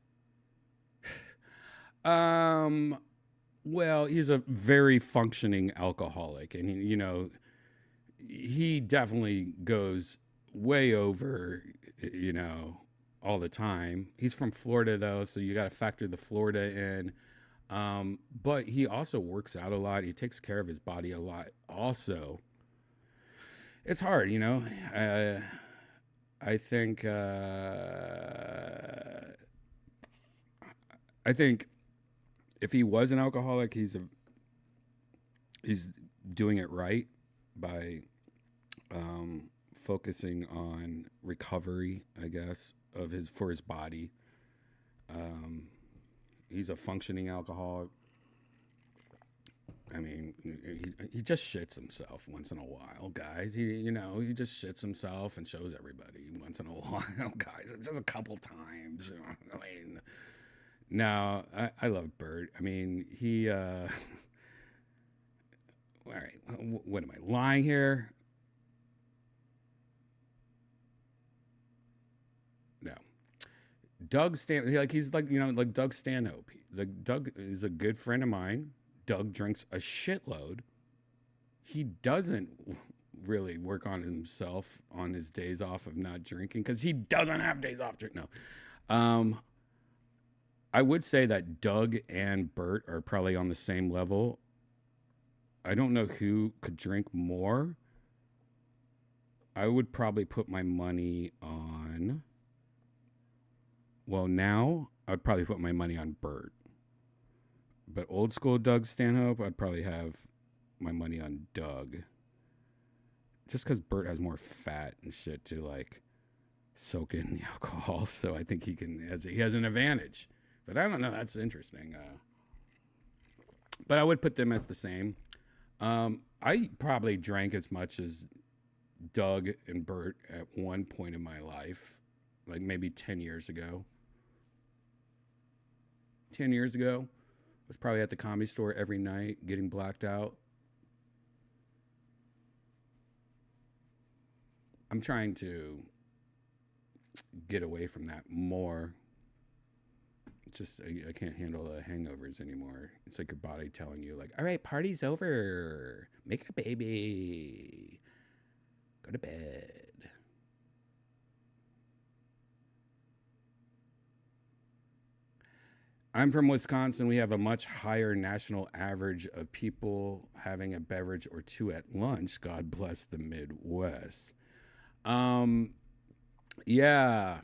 Well, he's a very functioning alcoholic, and he definitely goes way over, all the time. He's from Florida, though, so you got to factor the Florida in. But he also works out a lot. He takes care of his body a lot. Also, it's hard, I think if he was an alcoholic, he's doing it right by focusing on recovery, I guess, for his body. He's a functioning alcoholic. I mean, he just shits himself once in a while, guys. He just shits himself and shows everybody once in a while, guys. Just a couple times. I mean, no, I love Bert. I mean, all right, what am I lying here? No. Doug Stanhope, he's like Doug Stanhope. Doug is a good friend of mine. Doug drinks a shitload. He doesn't really work on himself on his days off of not drinking because he doesn't have days off drinking. No. I would say that Doug and Bert are probably on the same level. I don't know who could drink more. I would probably put my money on... Well, now I'd probably put my money on Bert. But old school Doug Stanhope, I'd probably have my money on Doug. Just because Bert has more fat and shit to soak in the alcohol. So I think he has an advantage. But I don't know. That's interesting. But I would put them as the same. I probably drank as much as Doug and Bert at one point in my life. Like maybe 10 years ago. 10 years ago. I was probably at the Comedy Store every night, getting blacked out. I'm trying to get away from that more. Just, I can't handle the hangovers anymore. It's like your body telling you, all right, party's over. Make a baby. Go to bed. I'm from Wisconsin. We have a much higher national average of people having a beverage or two at lunch. God bless the Midwest. Um, yeah.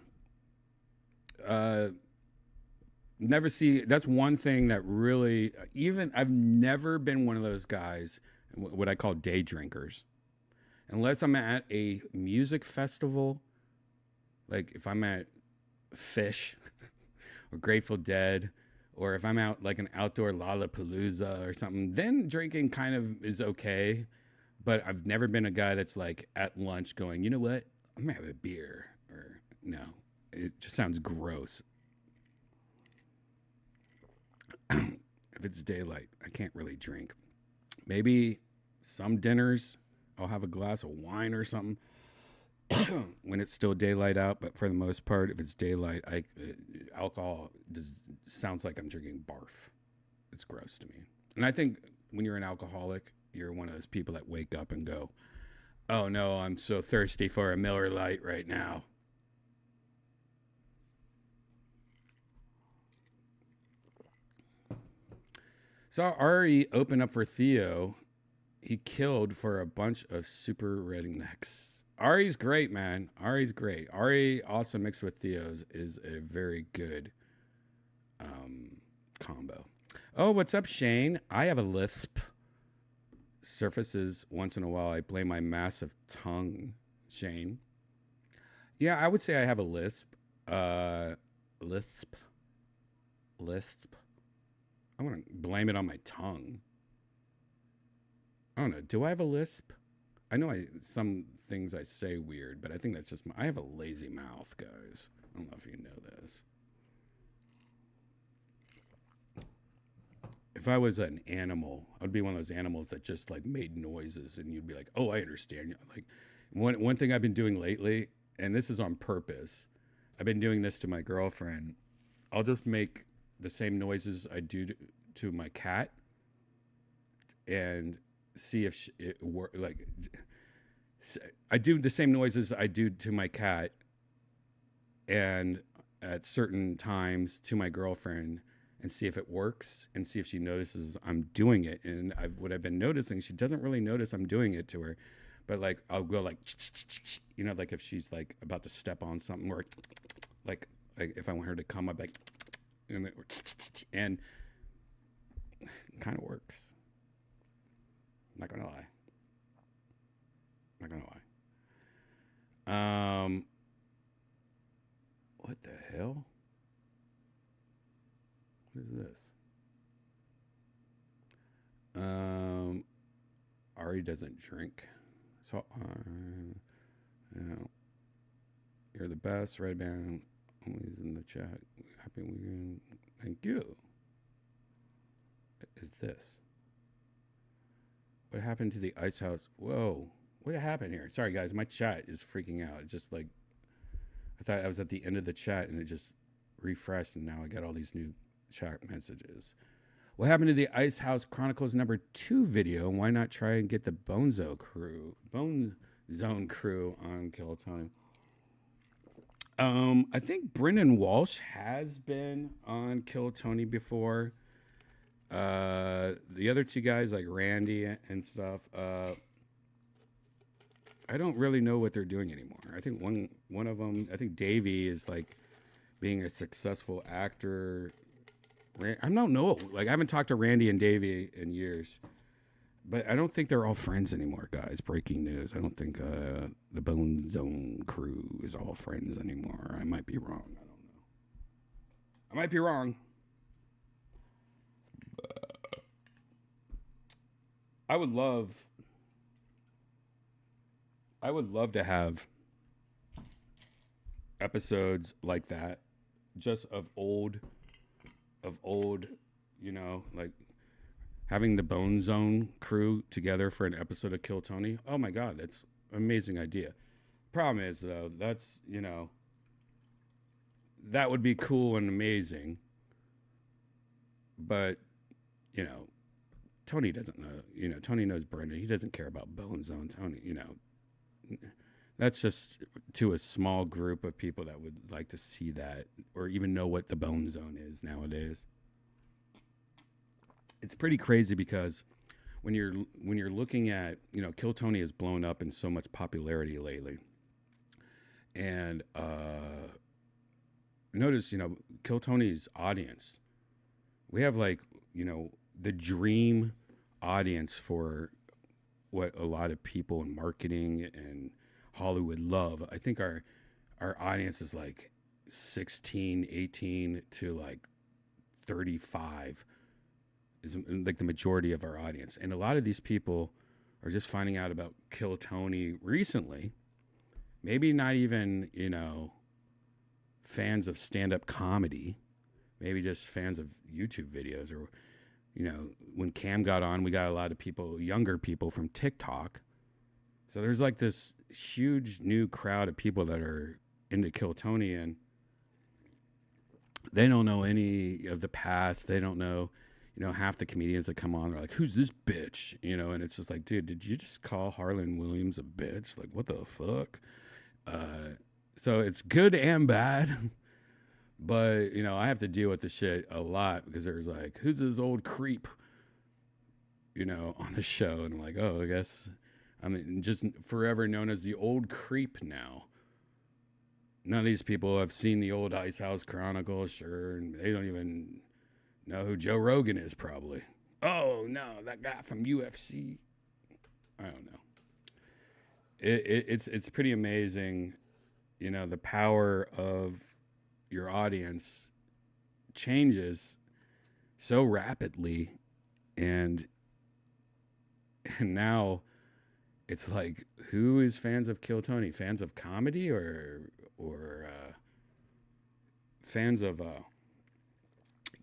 Uh, never see. That's one thing that really, even I've never been one of those guys, what I call day drinkers, unless I'm at a music festival. Like if I'm at Fish or Grateful Dead, or if I'm out like an outdoor Lollapalooza or something, then drinking kind of is okay. But I've never been a guy that's like at lunch going, you know what? I'm gonna have a beer. Or no, it just sounds gross. If it's daylight, I can't really drink. Maybe some dinners, I'll have a glass of wine or something when it's still daylight out. But for the most part, if it's daylight, alcohol just sounds like I'm drinking barf. It's gross to me. And I think when you're an alcoholic, you're one of those people that wake up and go, "Oh no, I'm so thirsty for a Miller Lite right now." Saw Ari open up for Theo. He killed for a bunch of super rednecks. Ari's great, man. Ari's great. Ari also mixed with Theo's is a very good combo. Oh, what's up, Shane? I have a lisp. Surfaces once in a while. I blame my massive tongue, Shane. Yeah, I would say I have a lisp. Lisp. Lisp. I want to blame it on my tongue. I don't know. Do I have a lisp? I know some things I say weird, but I think that's just I have a lazy mouth, guys. I don't know if you know this. If I was an animal, I'd be one of those animals that just like made noises, and you'd be like, "Oh, I understand." Like one thing I've been doing lately, and this is on purpose. I've been doing this to my girlfriend. I'll just make the same noises I do to my cat, and see if it works. Like I do the same noises I do to my cat, and at certain times to my girlfriend, and see if it works, and see if she notices I'm doing it. And what I've been noticing, she doesn't really notice I'm doing it to her, but like I'll go like, you know, like if she's like about to step on something, or like if I want her to come, I'm like, and it kind of works. Not gonna lie. Not gonna lie. What the hell? What is this? Ari doesn't drink. So, you know, you're the best. Redban always in the chat. Happy weekend. Thank you. What is this? What happened to the ice house? Whoa. What happened here? Sorry, guys. My chat is freaking out. It just like, I thought I was at the end of the chat and it just refreshed, and now I got all these new chat messages. What happened to the Ice House Chronicles #2 video? Why not try and get the Bone Zone crew on Kill Tony? I think Brendan Walsh has been on Kill Tony before. The other two guys like Randy and stuff, I don't really know what they're doing anymore. I think one of them, I think Davey is like being a successful actor. I don't know. Like I haven't talked to Randy and Davey in years, but I don't think they're all friends anymore, guys. Breaking news. I don't think the Bone Zone crew is all friends anymore. I might be wrong. I don't know. I might be wrong. I would love to have episodes like that, just of old, you know, like having the Bone Zone crew together for an episode of Kill Tony. Oh my God, that's an amazing idea. Problem is though, that's, you know, that would be cool and amazing, but you know, Tony doesn't know. You know, Tony knows Brendan. He doesn't care about Bone Zone. Tony, you know, that's just to a small group of people that would like to see that, or even know what the Bone Zone is nowadays. it's pretty crazy because when you're looking at, Kill Tony has blown up in so much popularity lately, and notice, Kill Tony's audience. We have like, the dream audience for what a lot of people in marketing and Hollywood love. I think our audience is like 16, 18 to like 35 is like the majority of our audience. And a lot of these people are just finding out about Kill Tony recently. Maybe not even, fans of stand-up comedy. Maybe just fans of YouTube videos. Or, when Cam got on, we got a lot of people, younger people from TikTok. So there's like this huge new crowd of people that are into Kill Tony, and they don't know any of the past. They don't know, half the comedians that come on are like, who's this bitch? And it's just like, dude, did you just call Harlan Williams a bitch? Like, what the fuck? So it's good and bad. But, I have to deal with the shit a lot because there's like, who's this old creep, on the show? And I'm like, oh, I guess I'm just forever known as the old creep now. None of these people have seen the old Ice House Chronicles, sure, and they don't even know who Joe Rogan is, probably. Oh, no, that guy from UFC. I don't know. It's pretty amazing, the power of your audience changes so rapidly, and now it's like, who is fans of Kill Tony? Fans of comedy or fans of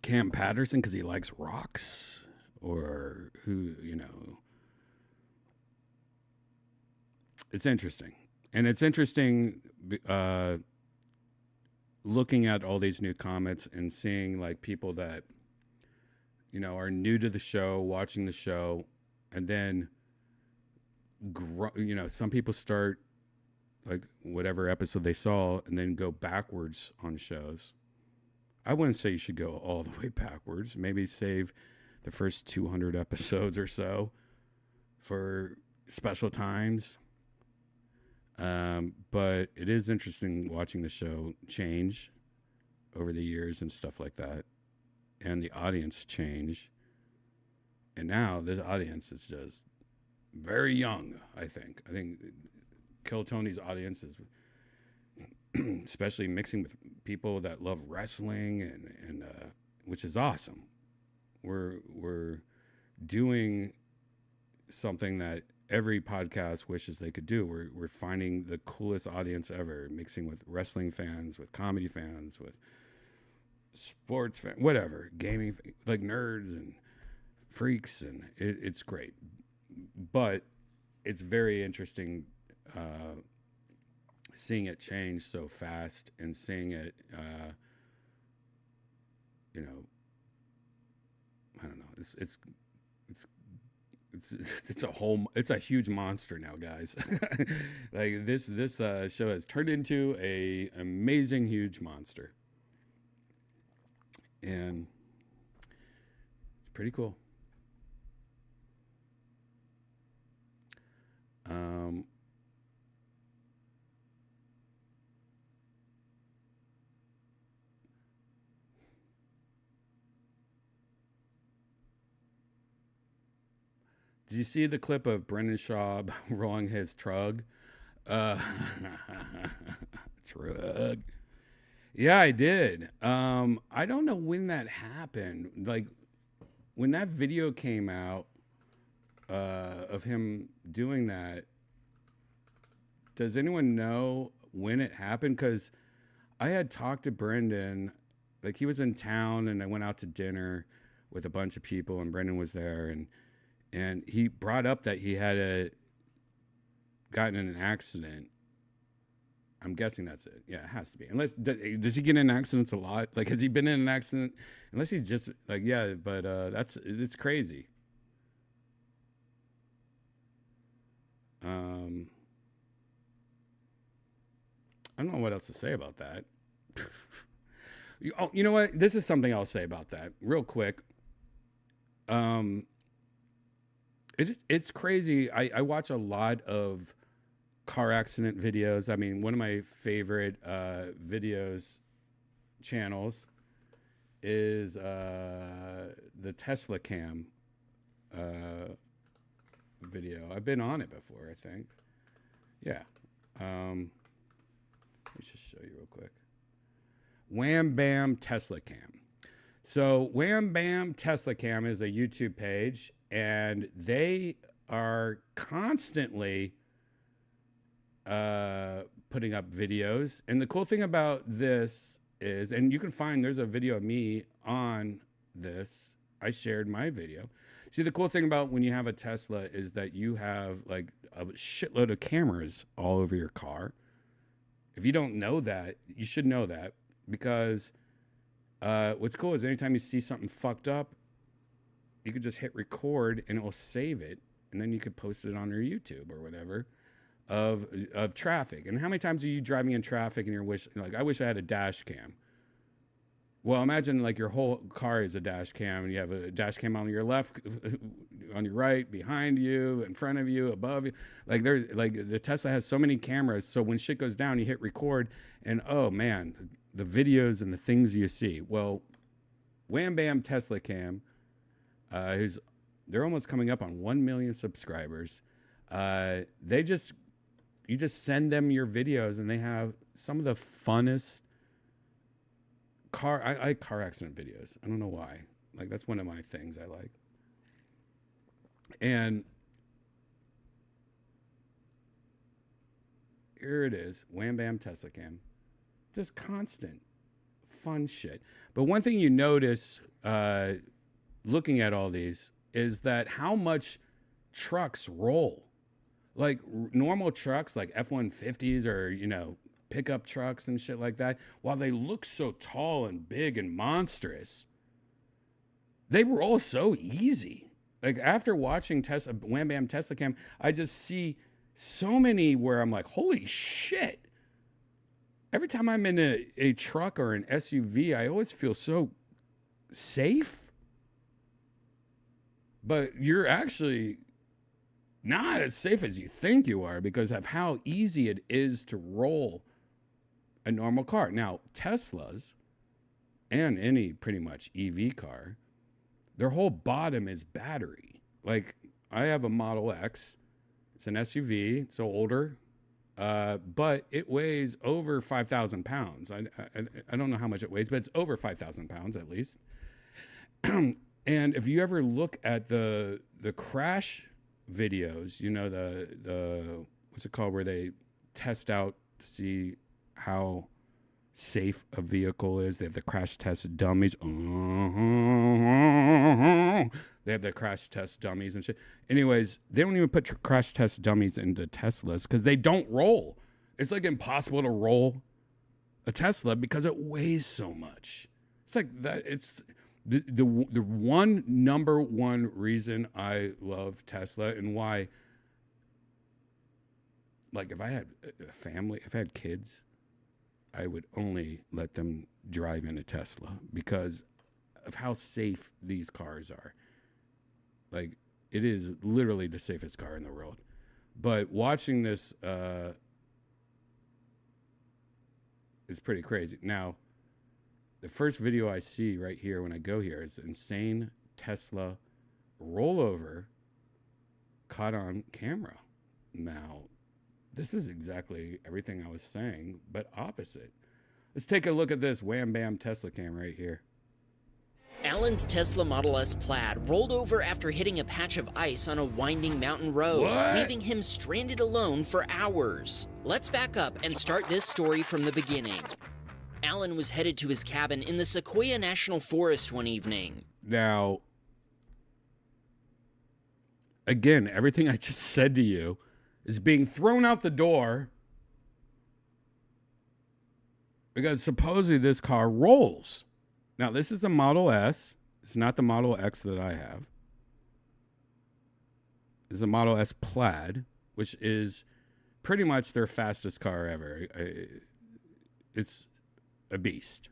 Cam Patterson because he likes rocks, or who? It's interesting, and it's interesting looking at all these new comments and seeing like people that are new to the show, watching the show, and then some people start like whatever episode they saw and then go backwards on shows. I wouldn't say you should go all the way backwards. Maybe save the first 200 episodes or so for special times. But it is interesting watching the show change over the years and stuff like that, and the audience change. And now this audience is just very young. I think Kill Tony's audience is, especially mixing with people that love wrestling and which is awesome. We're doing something that every podcast wishes they could do. We're finding the coolest audience ever, mixing with wrestling fans, with comedy fans, with sports fans, whatever, gaming, like nerds and freaks, and it's great. But it's very interesting seeing it change so fast and seeing it, I don't know. It's a huge monster now, guys. Like this show has turned into a amazing huge monster, and it's pretty cool. Did you see the clip of Brendan Schaub rolling his trug? Trug. Yeah, I did. I don't know when that happened. Like, when that video came out of him doing that, does anyone know when it happened? Because I had talked to Brendan, like he was in town, and I went out to dinner with a bunch of people, and Brendan was there, and he brought up that he had gotten in an accident. I'm guessing that's it. Yeah, it has to be. Unless, does he get in accidents a lot? Like, has he been in an accident? Unless he's just like, yeah, but it's crazy. I don't know what else to say about that. Oh, you know what? This is something I'll say about that real quick. It's crazy. I watch a lot of car accident videos. I mean, one of my favorite videos channels is the Tesla Cam video. I've been on it before, I think. Yeah. Let me just show you real quick. Wham Bam Tesla Cam. So Wham Bam Tesla Cam is a YouTube page, and they are constantly putting up videos. And the cool thing about this is, and you can find, there's a video of me on this. I shared my video. See, the cool thing about when you have a Tesla is that you have like a shitload of cameras all over your car. If you don't know that, you should know that, because what's cool is anytime you see something fucked up, you could just hit record and it will save it, and then you could post it on your YouTube or whatever of traffic. And how many times are you driving in traffic and you're like, I wish I had a dash cam. Well, imagine like your whole car is a dash cam, and you have a dash cam on your left, on your right, behind you, in front of you, above you. Like the Tesla has so many cameras, so when shit goes down, you hit record, and oh man, the videos and the things you see. Well, Wham Bam Tesla Cam, they're almost coming up on 1 million subscribers. You just send them your videos, and they have some of the funnest I like car accident videos. I don't know why. Like, that's one of my things I like. And here it is, Wham Bam Tesla Cam. Just constant fun shit. But one thing you notice looking at all these is that how much trucks roll. Like normal trucks, like F-150s or, pickup trucks and shit like that, while they look so tall and big and monstrous, they roll so easy. Like after watching Wham Bam Tesla Cam, I just see so many where I'm like, holy shit. Every time I'm in a truck or an SUV, I always feel so safe. But you're actually not as safe as you think you are because of how easy it is to roll a normal car. Now, Teslas and any pretty much EV car, their whole bottom is battery. Like I have a Model X. It's an SUV. It's older, but it weighs over 5,000 pounds. I don't know how much it weighs, but it's over 5,000 pounds at least. And if you ever look at the crash videos, the what's it called, where they test out to see how safe a vehicle is. They have the crash test dummies. They have the crash test dummies and shit. Anyways, they don't even put crash test dummies into Teslas because they don't roll. It's like impossible to roll a Tesla because it weighs so much. It's like that. It's the number one reason I love Tesla, and why, like, if I had a family, if I had kids, I would only let them drive in a Tesla because of how safe these cars are. Like, it is literally the safest car in the world. But watching this is pretty crazy. Now, the first video I see right here when I go here is insane Tesla rollover caught on camera. Now, this is exactly everything I was saying, but opposite. Let's take a look at this Wham Bam Tesla Cam right here. Alan's Tesla Model S Plaid rolled over after hitting a patch of ice on a winding mountain road, leaving him stranded alone for hours. Let's back up and start this story from the beginning. Alan was headed to his cabin in the Sequoia National Forest one evening. Now, again, everything I just said to you is being thrown out the door because supposedly this car rolls. Now, this is a Model S. It's not the Model X that I have. It's a Model S Plaid, which is pretty much their fastest car ever. It's a beast.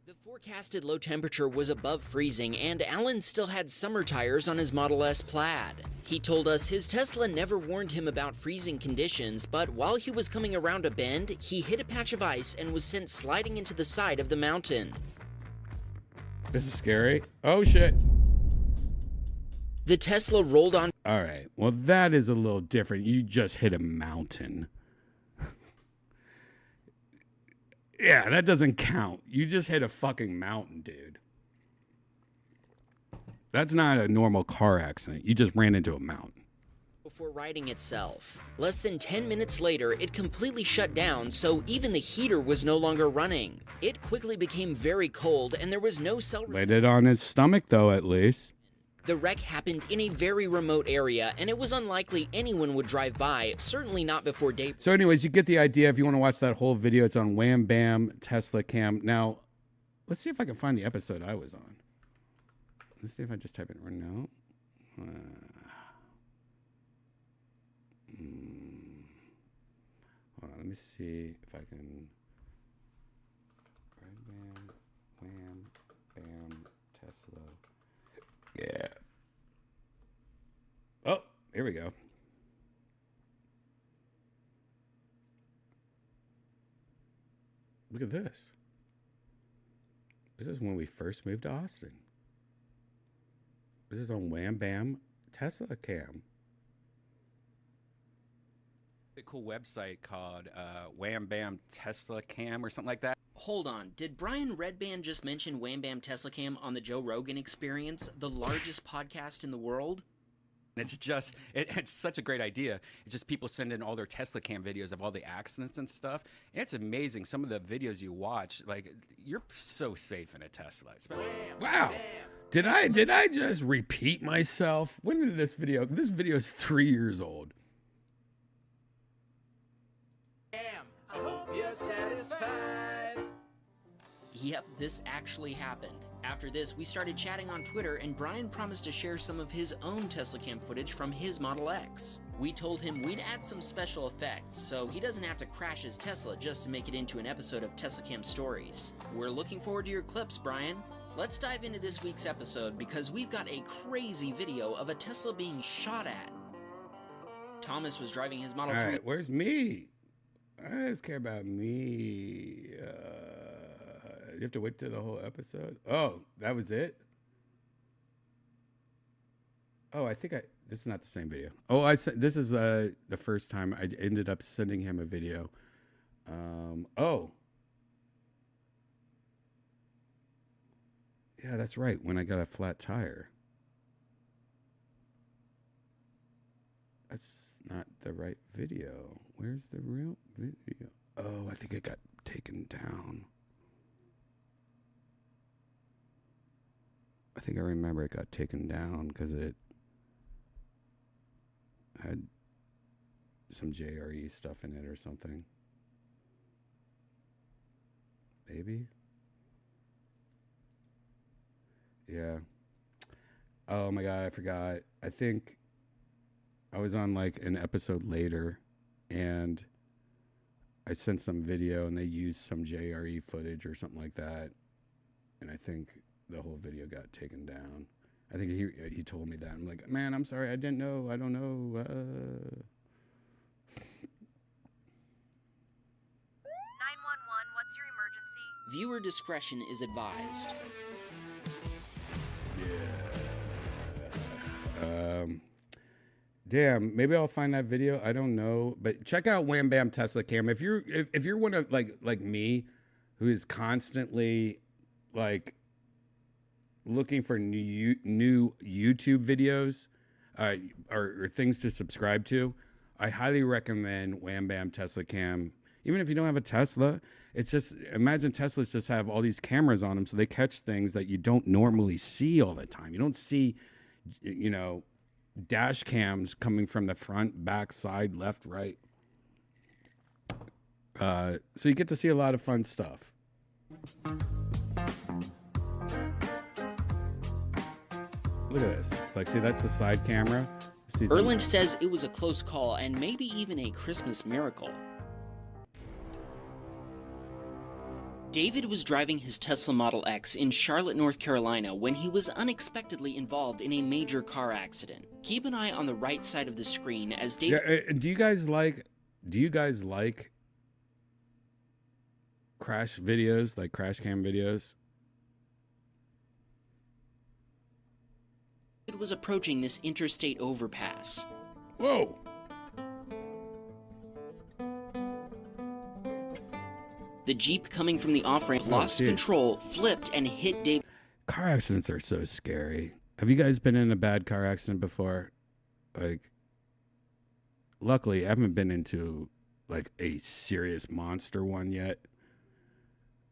The forecasted low temperature was above freezing, and Alan still had summer tires on his Model S Plaid. He told us his Tesla never warned him about freezing conditions, but while he was coming around a bend, he hit a patch of ice and was sent sliding into the side of the mountain. This is scary. Oh, shit. The Tesla rolled on. All right. Well, that is a little different. You just hit a mountain. Yeah, that doesn't count. You just hit a fucking mountain, dude. That's not a normal car accident. You just ran into a mountain. Before riding itself. Less than 10 minutes later, it completely shut down, so even the heater was no longer running. It quickly became very cold, and there was no cell. Laid it on his stomach, though, at least. The wreck happened in a very remote area, and it was unlikely anyone would drive by, certainly not before daybreak. So anyways, you get the idea. If you want to watch that whole video, it's on Wham Bam Tesla Cam. Now, let's see if I can find the episode I was on. Let's see if I just type it right now. Hold on, let me see if I can. Redban, Wham Bam Tesla. Yeah. Oh, here we go. Look at this. This is when we first moved to Austin. This is on Wham Bam Tesla Cam. A cool website called Wham Bam Tesla Cam or something like that. Hold on, did Brian Redban just mention Wham Bam Tesla Cam on the Joe Rogan Experience, the largest podcast in the world? It's just, it's such a great idea. It's just people send in all their Tesla Cam videos of all the accidents and stuff. And it's amazing. Some of the videos you watch, like, you're so safe in a Tesla. Wow. Did I just repeat myself? When did this video is 3 years old. I hope you're satisfied. Yep, this actually happened. After this, we started chatting on Twitter, and Brian promised to share some of his own Tesla Cam footage from his Model X. We told him we'd add some special effects, so he doesn't have to crash his Tesla just to make it into an episode of Tesla Cam Stories. We're looking forward to your clips, Brian. Let's dive into this week's episode, because we've got a crazy video of a Tesla being shot at. Thomas was driving his Model 3. All right, where's me? I just care about me. You have to wait till the whole episode? Oh, that was it? Oh, I think this is not the same video. Oh, this is the first time I ended up sending him a video. Oh. Yeah, that's right. When I got a flat tire. That's not the right video. Where's the real video? Oh, I think it got taken down. I think I remember it got taken down because it had some JRE stuff in it or something. Maybe? Yeah. Oh my God, I forgot. I think I was on like an episode later and I sent some video and they used some JRE footage or something like that. And I think the whole video got taken down. I think he told me that. I'm like, man, I'm sorry. I didn't know. I don't know. 911, what's your emergency? Viewer discretion is advised. Yeah. Damn, maybe I'll find that video. I don't know, but check out Wham Bam Tesla Cam. If you're one of like me, who is constantly like looking for new YouTube videos or things to subscribe to, I highly recommend Wham Bam Tesla Cam. Even if you don't have a Tesla, it's just, imagine Teslas just have all these cameras on them so they catch things that you don't normally see all the time. You don't see, dash cams coming from the front, back, side, left, right. So you get to see a lot of fun stuff. Look at this. Like, see, that's the side camera. Erland says it was a close call and maybe even a Christmas miracle. David was driving his Tesla Model X in Charlotte, North Carolina when he was unexpectedly involved in a major car accident. Keep an eye on the right side of the screen as David... Yeah, do you guys like crash videos, like crash cam videos? was approaching this interstate overpass. Whoa! The Jeep coming from the off-ramp lost control, flipped, and hit David. Car accidents are so scary. Have you guys been in a bad car accident before? Like, luckily, I haven't been into, like, a serious monster one yet.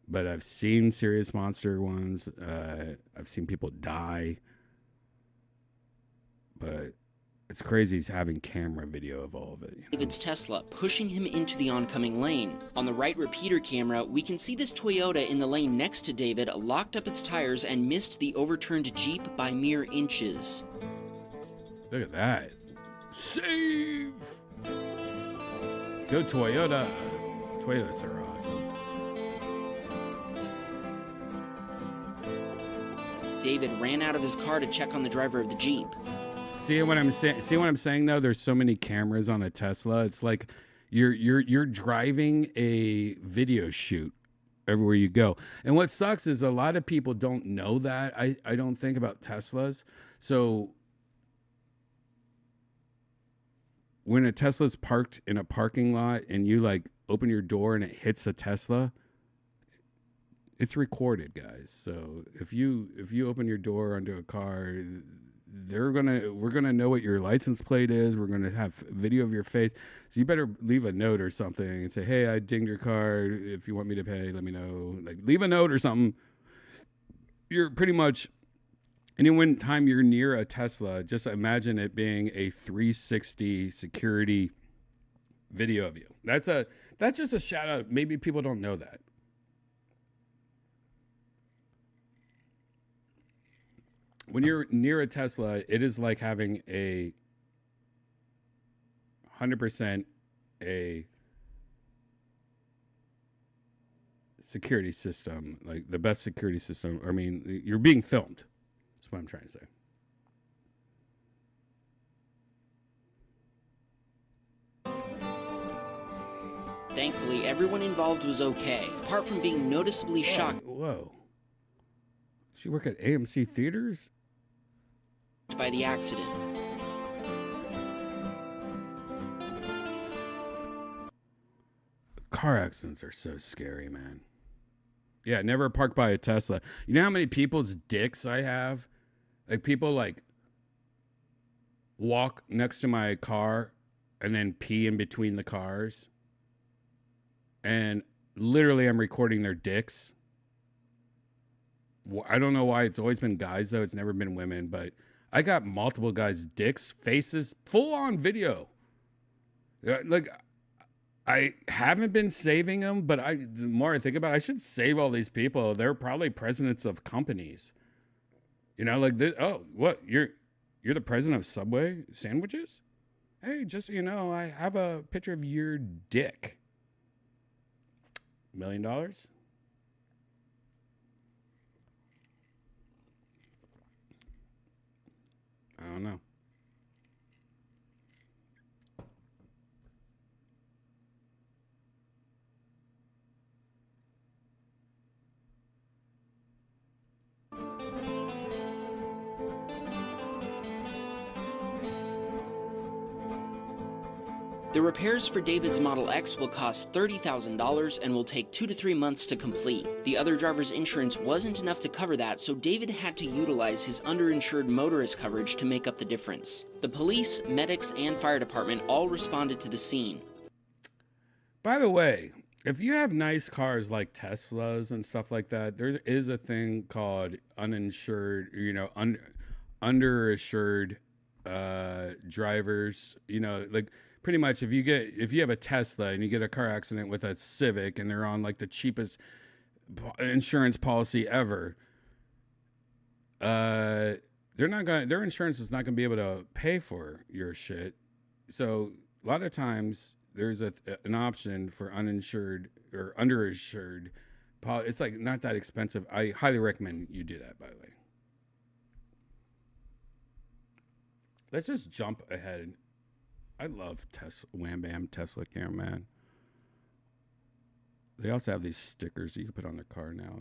But I've seen serious monster ones. I've seen people die. But it's crazy he's having camera video of all of it. You know? David's Tesla pushing him into the oncoming lane. On the right repeater camera, we can see this Toyota in the lane next to David locked up its tires and missed the overturned Jeep by mere inches. Look at that. Save! Go Toyota. Toyotas are awesome. David ran out of his car to check on the driver of the Jeep. See what I'm saying? See what I'm saying though? There's so many cameras on a Tesla. It's like you're driving a video shoot everywhere you go. And what sucks is a lot of people don't know that. I don't think about Teslas. So when a Tesla's parked in a parking lot and you like open your door and it hits a Tesla, it's recorded, guys. So if you open your door onto a car, we're gonna know what your license plate is. We're gonna have video of your face. So you better leave a note or something and say, "Hey, I dinged your car. If you want me to pay, let me know." Like, leave a note or something. You're pretty much any time you're near a Tesla, just imagine it being a 360 security video of you. That's just a shout out. Maybe people don't know that. When you're near a Tesla, it is like having a 100% a security system, like the best security system. I mean, you're being filmed. That's what I'm trying to say. Thankfully, everyone involved was okay, apart from being noticeably shocked. Whoa. Does she work at AMC Theaters? By the accident. Car accidents are so scary, man. Yeah, never park by a Tesla. You know how many people's dicks I have? Like, people like walk next to my car and then pee in between the cars. And literally I'm recording their dicks. I don't know why it's always been guys, though. It's never been women, but I got multiple guys' dicks, faces, full-on video. Like, I haven't been saving them, but the more I think about it, I should save all these people. They're probably presidents of companies. You know, like this. Oh, what? You're the president of Subway sandwiches? Hey, just so you know, I have a picture of your dick. $1 million? I don't know. The repairs for David's Model X will cost $30,000 and will take 2 to 3 months to complete. The other driver's insurance wasn't enough to cover that, so David had to utilize his underinsured motorist coverage to make up the difference. The police, medics, and fire department all responded to the scene. By the way, if you have nice cars like Teslas and stuff like that, there is a thing called uninsured, underinsured drivers, like pretty much if you have a Tesla and you get a car accident with a Civic and they're on like the cheapest insurance policy ever, their insurance is not going to be able to pay for your shit. So a lot of times there's an option for uninsured or underinsured It's like not that expensive. I highly recommend you do that, by the way. Let's just jump ahead. I love Tesla, Wham Bam Tesla cameraman. They also have these stickers you can put on their car now.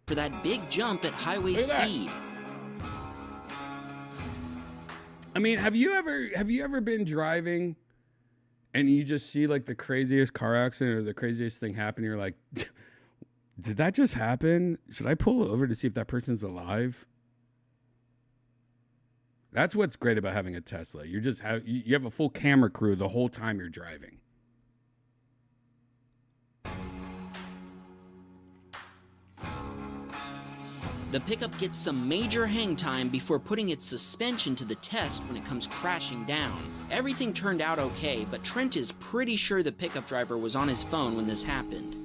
For that big jump at highway speed. I mean, have you ever been driving and you just see like the craziest car accident or the craziest thing happen? You're like, did that just happen? Should I pull over to see if that person's alive? That's what's great about having a Tesla. You have a full camera crew the whole time you're driving. The pickup gets some major hang time before putting its suspension to the test when it comes crashing down. Everything turned out okay, but Trent is pretty sure the pickup driver was on his phone when this happened.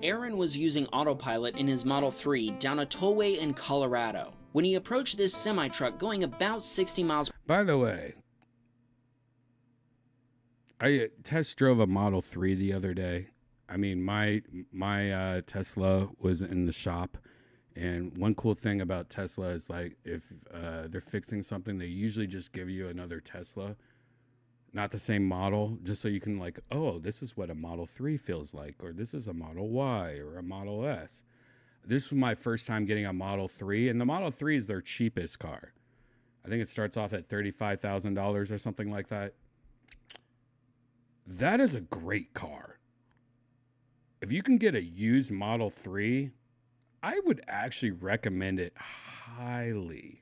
Aaron was using autopilot in his Model 3 down a tollway in Colorado when he approached this semi-truck going about 60 miles. By the way, I test drove a Model 3 the other day. I mean, my Tesla was in the shop, and one cool thing about Tesla is like if they're fixing something, they usually just give you another Tesla, not the same model, just so you can like, oh, this is what a Model 3 feels like, or this is a Model Y or a Model S. This was my first time getting a Model 3, and the Model 3 is their cheapest car. I think it starts off at $35,000 or something like that. That is a great car. If you can get a used Model 3, I would actually recommend it highly.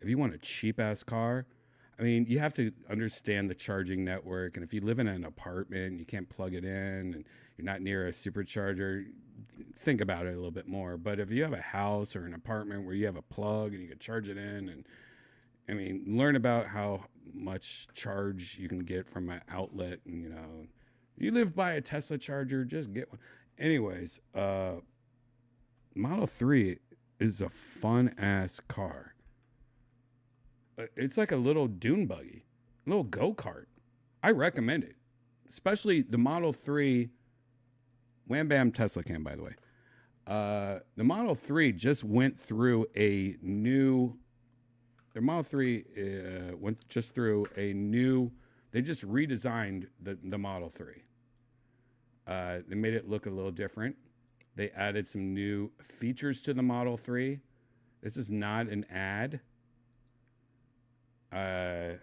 If you want a cheap-ass car, I mean, you have to understand the charging network. And if you live in an apartment and you can't plug it in and you're not near a supercharger, think about it a little bit more. But if you have a house or an apartment where you have a plug and you can charge it in, and I mean, learn about how much charge you can get from an outlet. And, you know, you live by a Tesla charger, just get one. Anyways, Model 3 is a fun-ass car. It's like a little dune buggy, a little go-kart. I recommend it, especially the Model 3. Wham Bam Tesla cam, by the way. The Model 3 just went through a new... Their Model 3 went just through a new... They just redesigned the Model 3. They made it look a little different. They added some new features to the Model 3. This is not an ad. I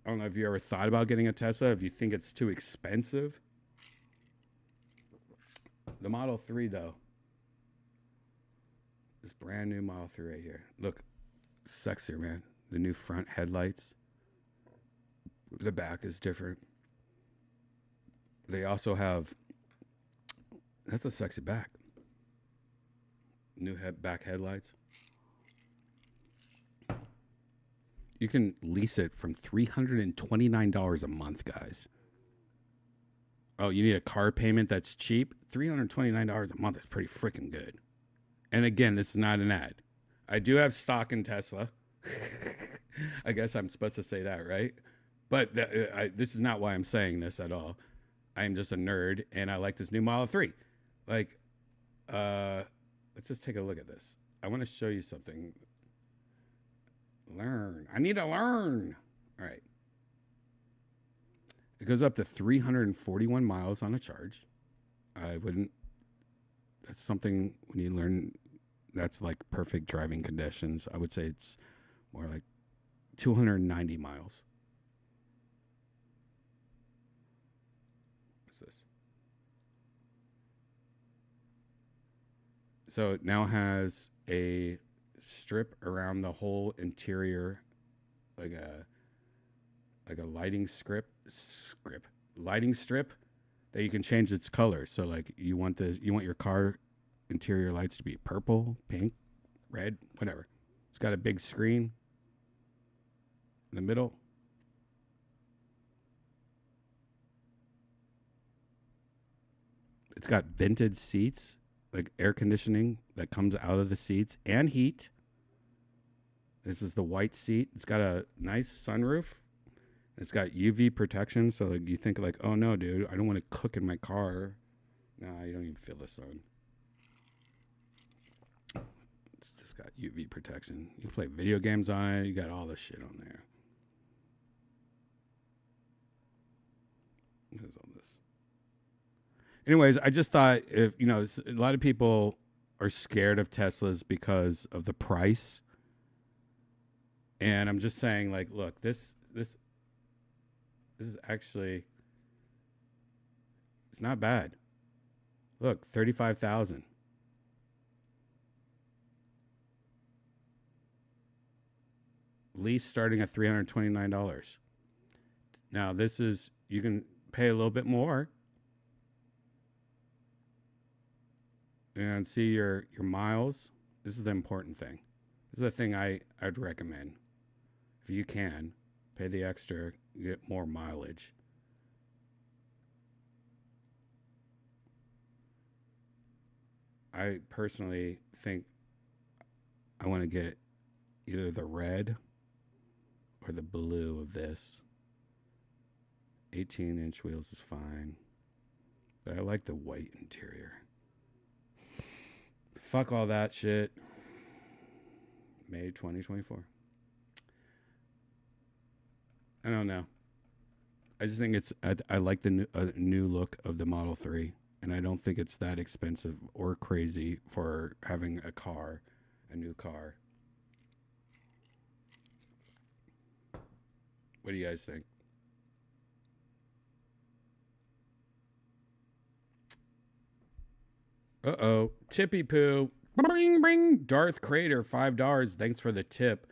don't know if you ever thought about getting a Tesla, if you think it's too expensive. The Model 3, though. This brand new Model 3 right here. Look, sexier, man. The new front headlights. The back is different. They also have... That's a sexy back. New back headlights. You can lease it from $329 a month, guys. Oh, you need a car payment that's cheap? $329 a month is pretty freaking good. And again, this is not an ad. I do have stock in Tesla. I guess I'm supposed to say that, right? But this is not why I'm saying this at all. I am just a nerd, and I like this new Model 3. Like, let's just take a look at this. I want to show you something. Learn. I need to learn. All right. It goes up to 341 miles on a charge. I wouldn't. That's something when you learn, that's like perfect driving conditions. I would say it's more like 290 miles. What's this? So it now has a strip around the whole interior, like a lighting lighting strip that you can change its color. So like you want your car interior lights to be purple, pink, red, whatever. It's got a big screen in the middle. It's got vented seats, like air conditioning that comes out of the seats, and heat. This is the white seat. It's got a nice sunroof. It's got UV protection, so like, you think like, oh no, dude, I don't want to cook in my car. Nah, you don't even feel the sun. It's just got UV protection. You can play video games on it. You got all this shit on there. What is all this? Anyways, I just thought if, you know, a lot of people are scared of Teslas because of the price. And I'm just saying, like, look, this is actually, it's not bad. Look, 35,000. Lease starting at $329. Now, this is, you can pay a little bit more and see your miles. This is the important thing. This is the thing I'd recommend. If you can, pay the extra, get more mileage. I personally think I want to get either the red or the blue of this. 18-inch wheels is fine, but I like the white interior. Fuck all that shit. May 2024. I don't know. I just think it's, I like the new look of the Model 3, and I don't think it's that expensive or crazy for having a new car. What do you guys think? Uh-oh. Tippy poo. Bring, bring. Darth Crater, $5. Thanks for the tip.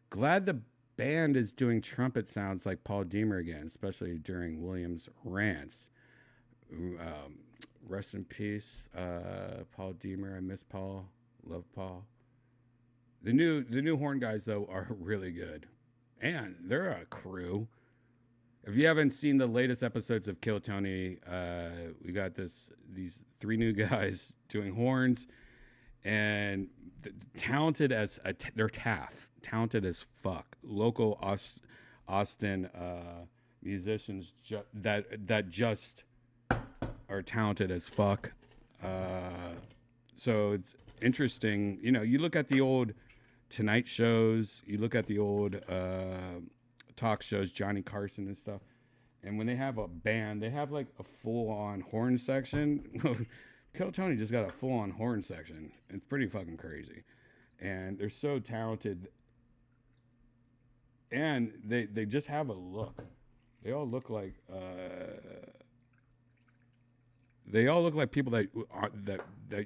Glad the band is doing trumpet sounds like Paul Deemer again, especially during Williams' rants. Rest in peace, Paul Deemer. I miss Paul. Love Paul. The new horn guys, though, are really good. And they're a crew. If you haven't seen the latest episodes of Kill Tony, we got these 3 new guys doing horns, and talented as they're talented as fuck. Local Austin musicians that just are talented as fuck. So it's interesting. You know, you look at the old Tonight shows, you look at the old talk shows, Johnny Carson and stuff, and when they have a band, they have like a full-on horn section. Kill Tony just got a full-on horn section. It's pretty fucking crazy, and they're so talented, and they just have a look. They all look like people that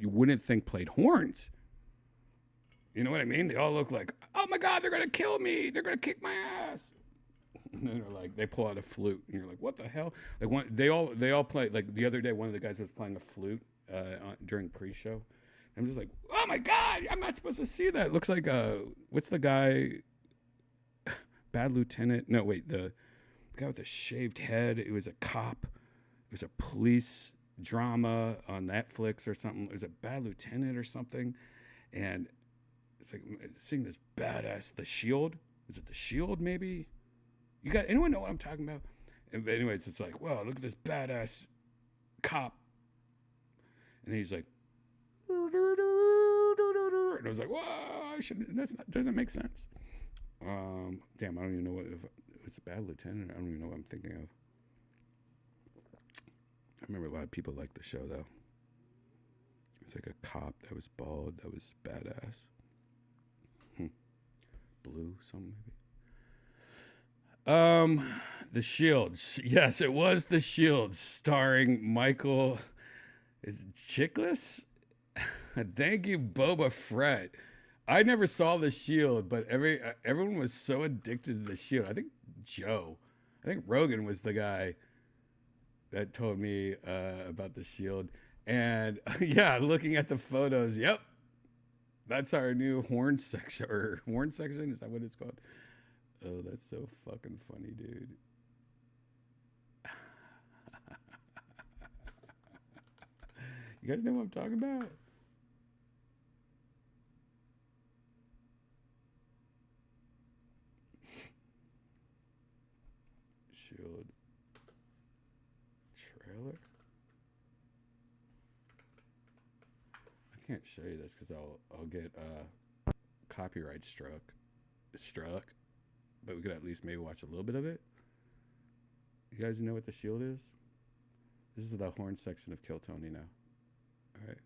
you wouldn't think played horns. You know what I mean? They all look like, oh my God, they're going to kill me. They're going to kick my ass. And then they're like, they pull out a flute. And you're like, what the hell? Like they all play, like the other day, one of the guys was playing a flute during pre-show. I'm just like, oh my God, I'm not supposed to see that. It looks like, what's the guy? Bad Lieutenant. No, wait, the guy with the shaved head. It was a cop. It was a police drama on Netflix or something. It was a Bad Lieutenant or something. And it's like seeing this badass, The Shield. Is it The Shield, maybe? You got anyone know what I'm talking about? And anyways, it's like, wow, look at this badass cop. And he's like, and I was like, whoa, doesn't make sense. Damn, I don't even know if it's a Bad Lieutenant. I don't even know what I'm thinking of. I remember a lot of people liked the show, though. It's like a cop that was bald, that was badass. Blue, something maybe. The Shield. Yes, it was The Shield, starring Michael Chiklis. Thank you, Boba Fett. I never saw The Shield, but everyone was so addicted to The Shield. I think Rogan was the guy that told me about The Shield. And yeah, looking at the photos, yep. That's our new horn section, or horn section. Is that what it's called? Oh, that's so fucking funny, dude. You guys know what I'm talking about? can't show you this because I'll get copyright struck. But we could at least maybe watch a little bit of it. You guys know what the shield is? This is the horn section of Kill Tony now. All right.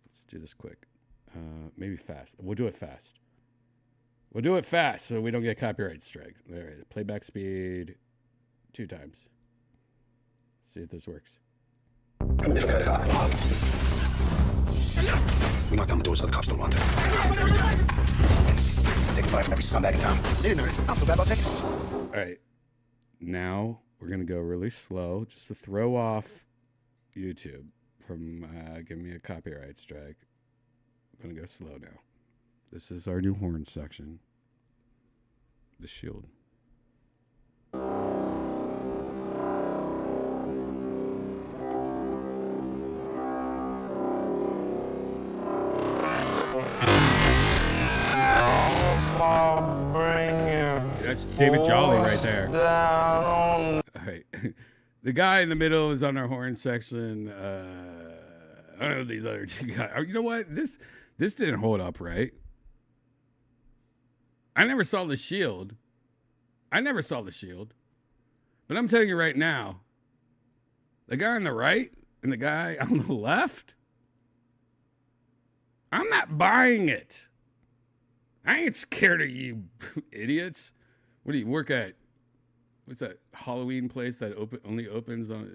Let's do this quick. Maybe fast. We'll do it fast. We'll do it fast so we don't get copyright strike. There it is. Playback speed 2 times. See if this works. I'm a different kind of cop. We knock down the doors so the cops don't want to. Take fire from every scumbag in town. They didn't hurt it. I don't feel bad about taking it. All right. Now we're going to go really slow just to throw off YouTube from giving me a copyright strike. I'm going to go slow now. This is our new horn section. The shield. That's David Jolly right there. All right. The guy in the middle is on our horn section. I don't know these other 2 guys. You know what? This didn't hold up right. I never saw the shield. But I'm telling you right now, the guy on the right and the guy on the left, I'm not buying it. I ain't scared of you idiots. What do you work at? What's that Halloween place that only opens on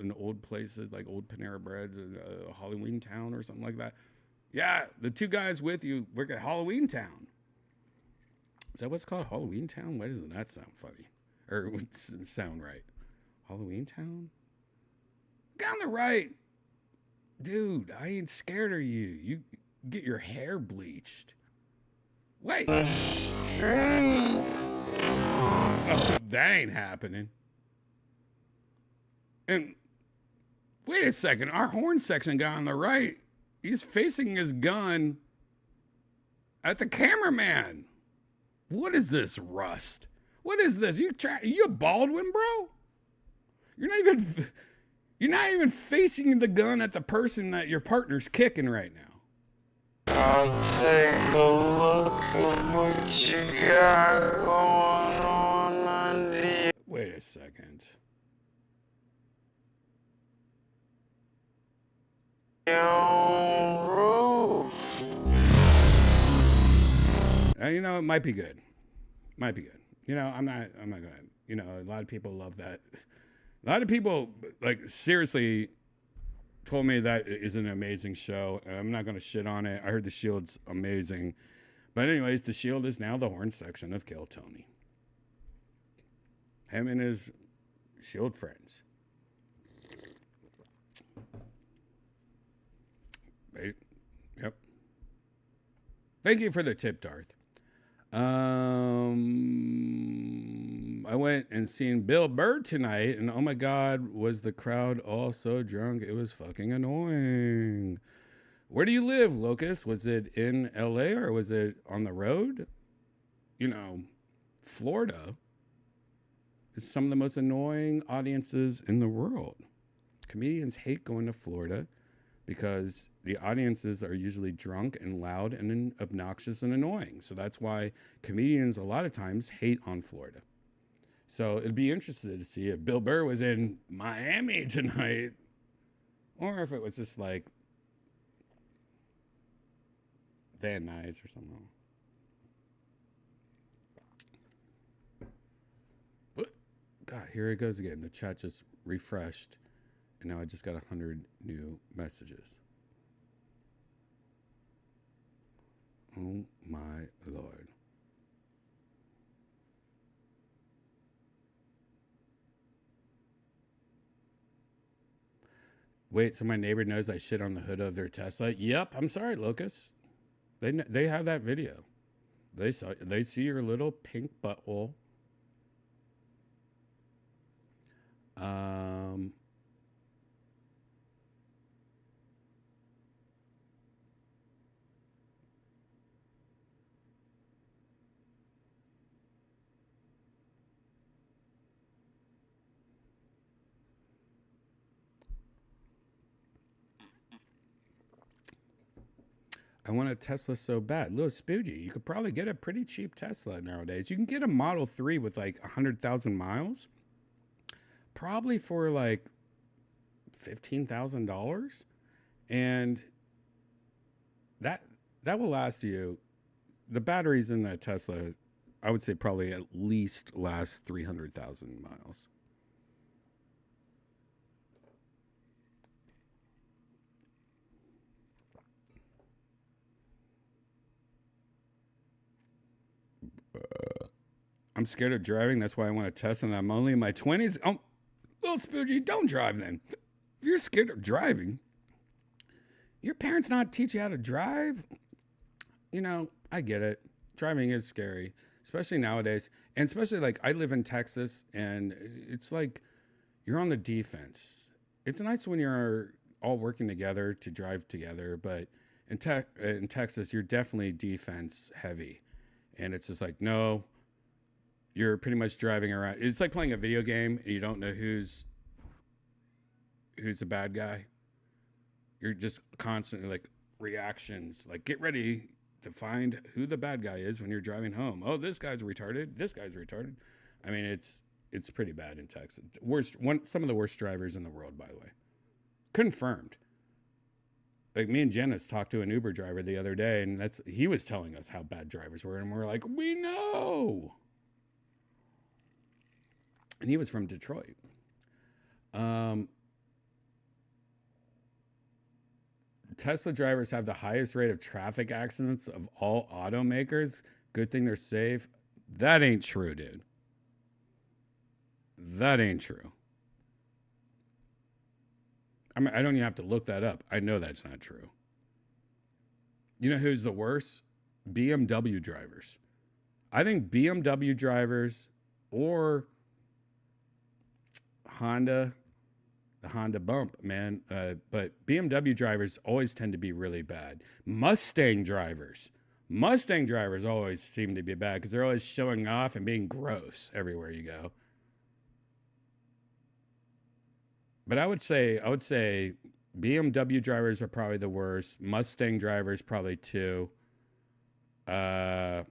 in old places like old Panera Breads and Halloween Town or something like that? Yeah, the 2 guys with you work at Halloween Town. Is that what's called, Halloween Town? Why doesn't that sound funny? Or sound right? Halloween Town? Guy on the right. Dude, I ain't scared of you. You get your hair bleached. Wait. Oh, that ain't happening. And wait a second. Our horn section guy on the right, he's facing his gun at the cameraman. What is this, Rust? What is this? You a Baldwin, bro? You're not even facing the gun at the person that your partner's kicking right now. I'll take a look at what you got going on under Wait a second. your roof. You know, it might be good. You know, I'm not gonna, you know, a lot of people love that. A lot of people, like, seriously told me that is an amazing show. And I'm not gonna shit on it. I heard the Shield's amazing. But anyways, the Shield is now the horn section of Kill Tony. Him and his Shield friends. Right? Yep. Thank you for the tip, Darth. I went and seen Bill Burr tonight, and oh my God, was the crowd all so drunk? It was fucking annoying. Where do you live, Locust? Was it in LA or was it on the road? You know, Florida is some of the most annoying audiences in the world. Comedians hate going to Florida because the audiences are usually drunk and loud and obnoxious and annoying. So that's why comedians a lot of times hate on Florida. So it'd be interesting to see if Bill Burr was in Miami tonight or if it was just like Van Nuys or something. But God, here it goes again. The chat just refreshed and now I just got 100 new messages. Oh my Lord. Wait, so my neighbor knows I shit on the hood of their Tesla? Yep, I'm sorry, Locust. They have that video. They see your little pink butthole. I want a Tesla so bad. Little Spoogie, you could probably get a pretty cheap Tesla nowadays. You can get a Model 3 with like 100,000 miles, probably for like $15,000. And that will last you. The batteries in that Tesla, I would say probably at least last 300,000 miles. I'm scared of driving. That's why I want a Tesla, and I'm only in my 20s. Oh, little Spoogie, don't drive then. If you're scared of driving, your parents not teach you how to drive. You know, I get it. Driving is scary, especially nowadays. And especially like I live in Texas, and it's like you're on the defense. It's nice when you're all working together to drive together, but in Texas, you're definitely defense heavy. And it's just like, no, you're pretty much driving around. It's like playing a video game and you don't know who's the bad guy. You're just constantly like reactions, like get ready to find who the bad guy is when you're driving home. Oh, this guy's retarded. This guy's retarded. I mean, it's pretty bad in Texas. Some of the worst drivers in the world, by the way. Confirmed. Like me and Janice talked to an Uber driver the other day, and he was telling us how bad drivers were, and we're like, we know. And he was from Detroit. Tesla drivers have the highest rate of traffic accidents of all automakers. Good thing they're safe. That ain't true, dude. That ain't true. I mean, I don't even have to look that up. I know that's not true. You know who's the worst? BMW drivers. I think BMW drivers or Honda, the Honda bump, man. But BMW drivers always tend to be really bad. Mustang drivers always seem to be bad because they're always showing off and being gross everywhere you go. But I would say BMW drivers are probably the worst. Mustang drivers probably too. And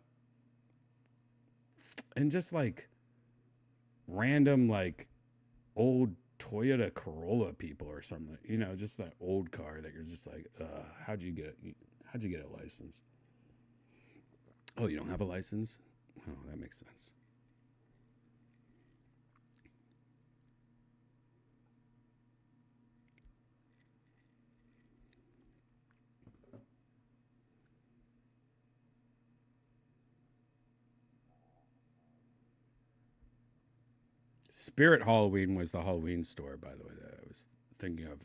just like random like old Toyota Corolla people or something. You know, just that old car that you're just like, how'd you get a license? Oh, you don't have a license? Oh, that makes sense. Spirit Halloween was the Halloween store, by the way, that I was thinking of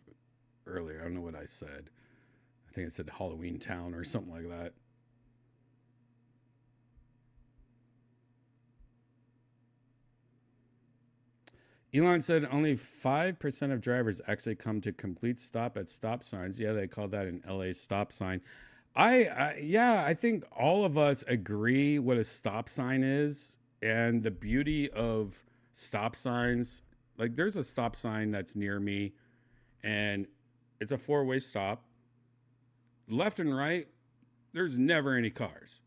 earlier. I don't know what I said. I think I said Halloween Town or something like that. Elon said only 5% of drivers actually come to complete stop at stop signs. Yeah, they call that an LA stop sign. I think all of us agree what a stop sign is, and the beauty of stop signs. Like there's a stop sign that's near me, and it's a 4-way stop. Left and right, there's never any cars.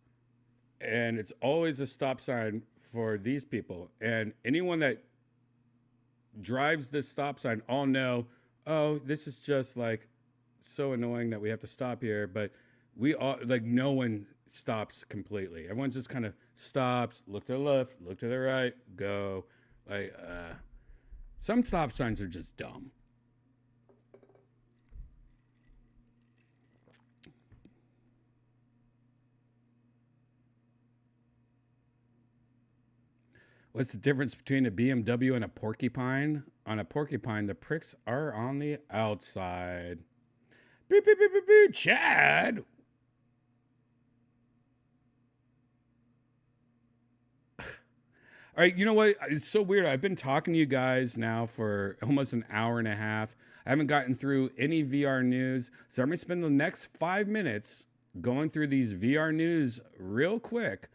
And it's always a stop sign for these people. And anyone that drives this stop sign all know, oh, this is just like so annoying that we have to stop here. But we all, like, no one stops completely. Everyone just kind of stops, look to the left, look to the right, go. Like, some stop signs are just dumb. What's the difference between a BMW and a porcupine? On a porcupine, the pricks are on the outside. Beep, beep, beep, beep, beep. Chad. All right, you know what? It's so weird. I've been talking to you guys now for almost an hour and a half. I haven't gotten through any VR news. So I'm going to spend the next 5 minutes going through these VR news real quick.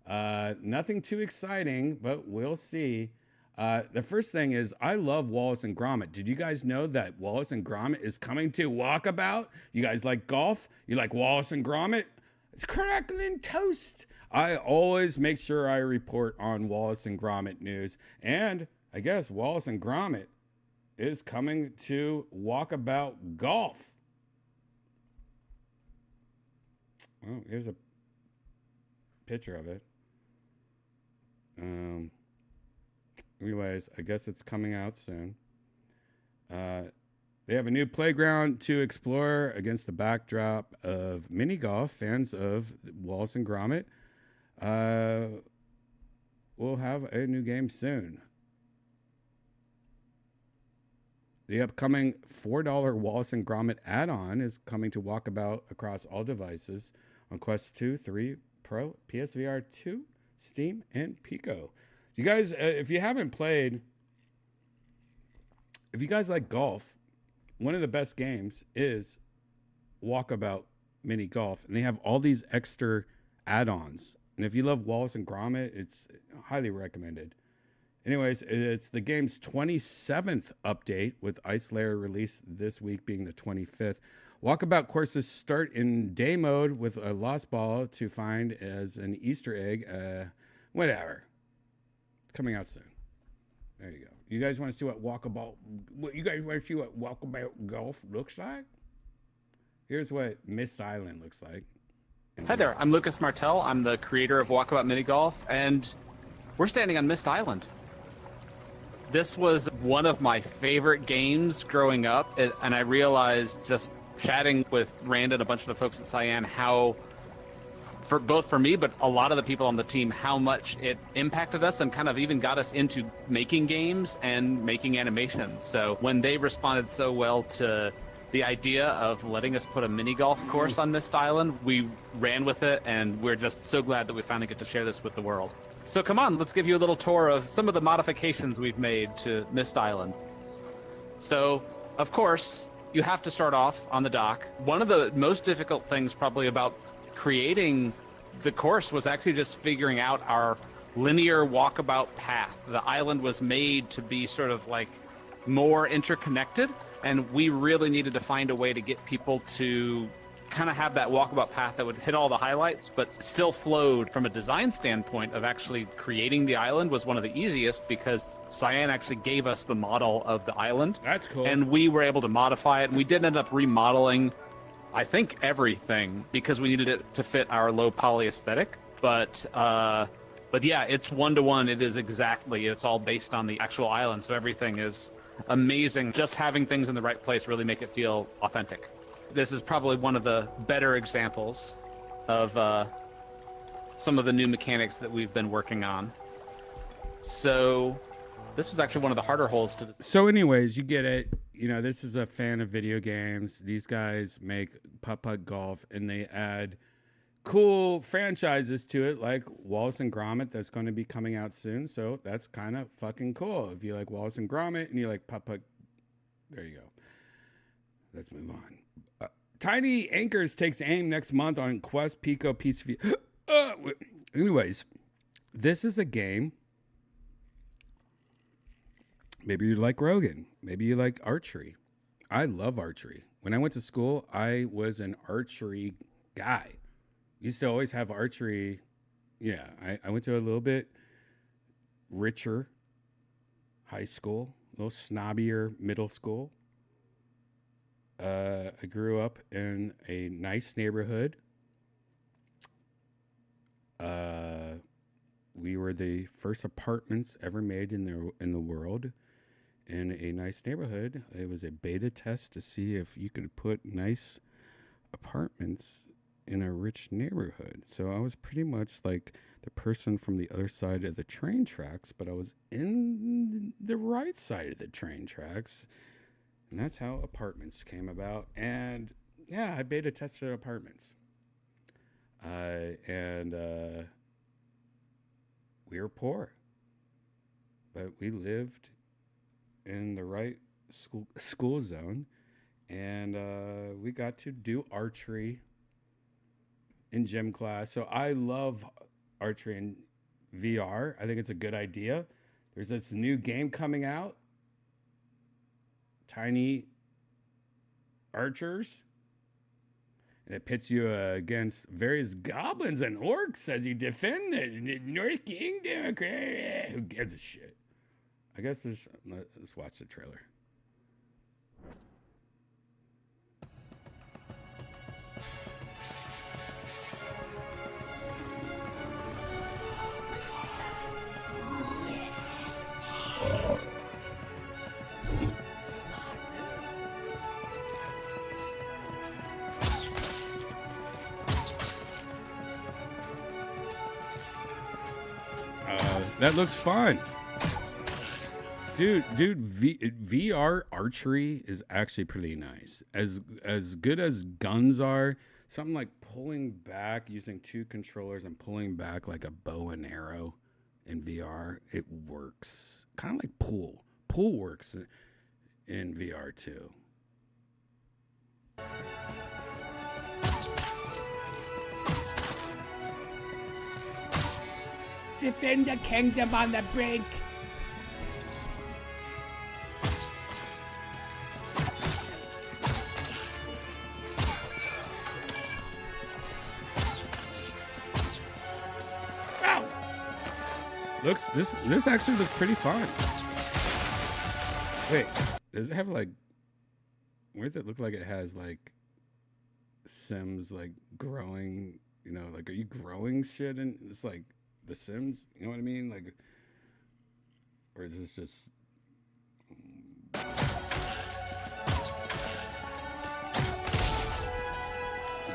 Nothing too exciting, but we'll see. The first thing is I love Wallace and Gromit. Did you guys know that Wallace and Gromit is coming to Walkabout? You guys like golf? You like Wallace and Gromit? It's crackling toast. I always make sure I report on Wallace and Gromit news. And I guess Wallace and Gromit is coming to Walkabout Golf. Well, here's a picture of it. Anyways, I guess it's coming out soon. They have a new playground to explore against the backdrop of mini golf. Fans of Wallace and Gromit will have a new game soon. The upcoming $4 Wallace and Gromit add-on is coming to Walkabout across all devices on Quest 2, 3, Pro, PSVR 2, Steam, and Pico. You guys, if you haven't played, if you guys like golf, one of the best games is Walkabout Mini Golf, and they have all these extra add-ons. And if you love Wallace and Gromit, it's highly recommended. Anyways, it's the game's 27th update, with Ice Layer released this week being the 25th. Walkabout courses start in day mode with a lost ball to find as an Easter egg. Whatever. Coming out soon. There you go. You guys want to see what Walkabout Golf looks like? Here's what Mist Island looks like. Hi there, I'm Lucas Martel. I'm the creator of Walkabout Mini Golf, and we're standing on Mist Island. This was one of my favorite games growing up, and I realized just chatting with Rand and a bunch of the folks at Cyan how, both for me, but a lot of the people on the team, how much it impacted us and kind of even got us into making games and making animations. So when they responded so well to the idea of letting us put a mini golf course on Mist Island, we ran with it, and we're just so glad that we finally get to share this with the world. So come on, let's give you a little tour of some of the modifications we've made to Mist Island. So, of course, you have to start off on the dock. One of the most difficult things probably about creating the course was actually just figuring out our linear walkabout path. The island was made to be sort of like more interconnected, and we really needed to find a way to get people to kind of have that walkabout path that would hit all the highlights, but still flowed from a design standpoint of actually creating the island was one of the easiest, because Cyan actually gave us the model of the island. That's cool. And we were able to modify it, and we did end up remodeling, I think, everything, because we needed it to fit our low poly aesthetic. But yeah, it's one-to-one. It is exactly, it's all based on the actual island, so everything is amazing. Just having things in the right place really make it feel authentic. This is probably one of the better examples of some of the new mechanics that we've been working on. So this was actually one of the harder holes to... So anyways, you get it. You know, this is a fan of video games. These guys make putt-putt golf, and they add cool franchises to it, like Wallace and Gromit, that's going to be coming out soon. So that's kind of fucking cool. If you like Wallace and Gromit and you like putt-putt, there you go. Let's move on. Tiny Anchors takes aim next month on Quest, Pico, PCV. Anyways, this is a game. Maybe you like Rogan. Maybe you like archery. I love archery. When I went to school, I was an archery guy. Used to always have archery. Yeah, I went to a little bit richer high school, a little snobbier middle school. I grew up in a nice neighborhood. We were the first apartments ever made in the world in a nice neighborhood. It was a beta test to see if you could put nice apartments in a rich neighborhood. So I was pretty much like the person from the other side of the train tracks, but I was in the right side of the train tracks. And that's how apartments came about. And yeah, I beta tested apartments. And we were poor, but we lived in the right school zone. And we got to do archery in gym class. So I love archery in VR. I think it's a good idea. There's this new game coming out, Tiny Archers. And it pits you against various goblins and orcs as you defend the North Kingdom. Who gives a shit? I guess let's watch the trailer. That looks fun. Dude, VR archery is actually pretty nice. As good as guns are, something like pulling back using 2 controllers and pulling back like a bow and arrow in VR, it works. Kind of like pool. Pool works in VR too. Defend the kingdom on the brink. Ow! This actually looks pretty fun. Wait, does it have like? Where does it look like it has like Sims like growing? You know, like are you growing shit? And it's like The Sims, you know what I mean? Like, or is this just? I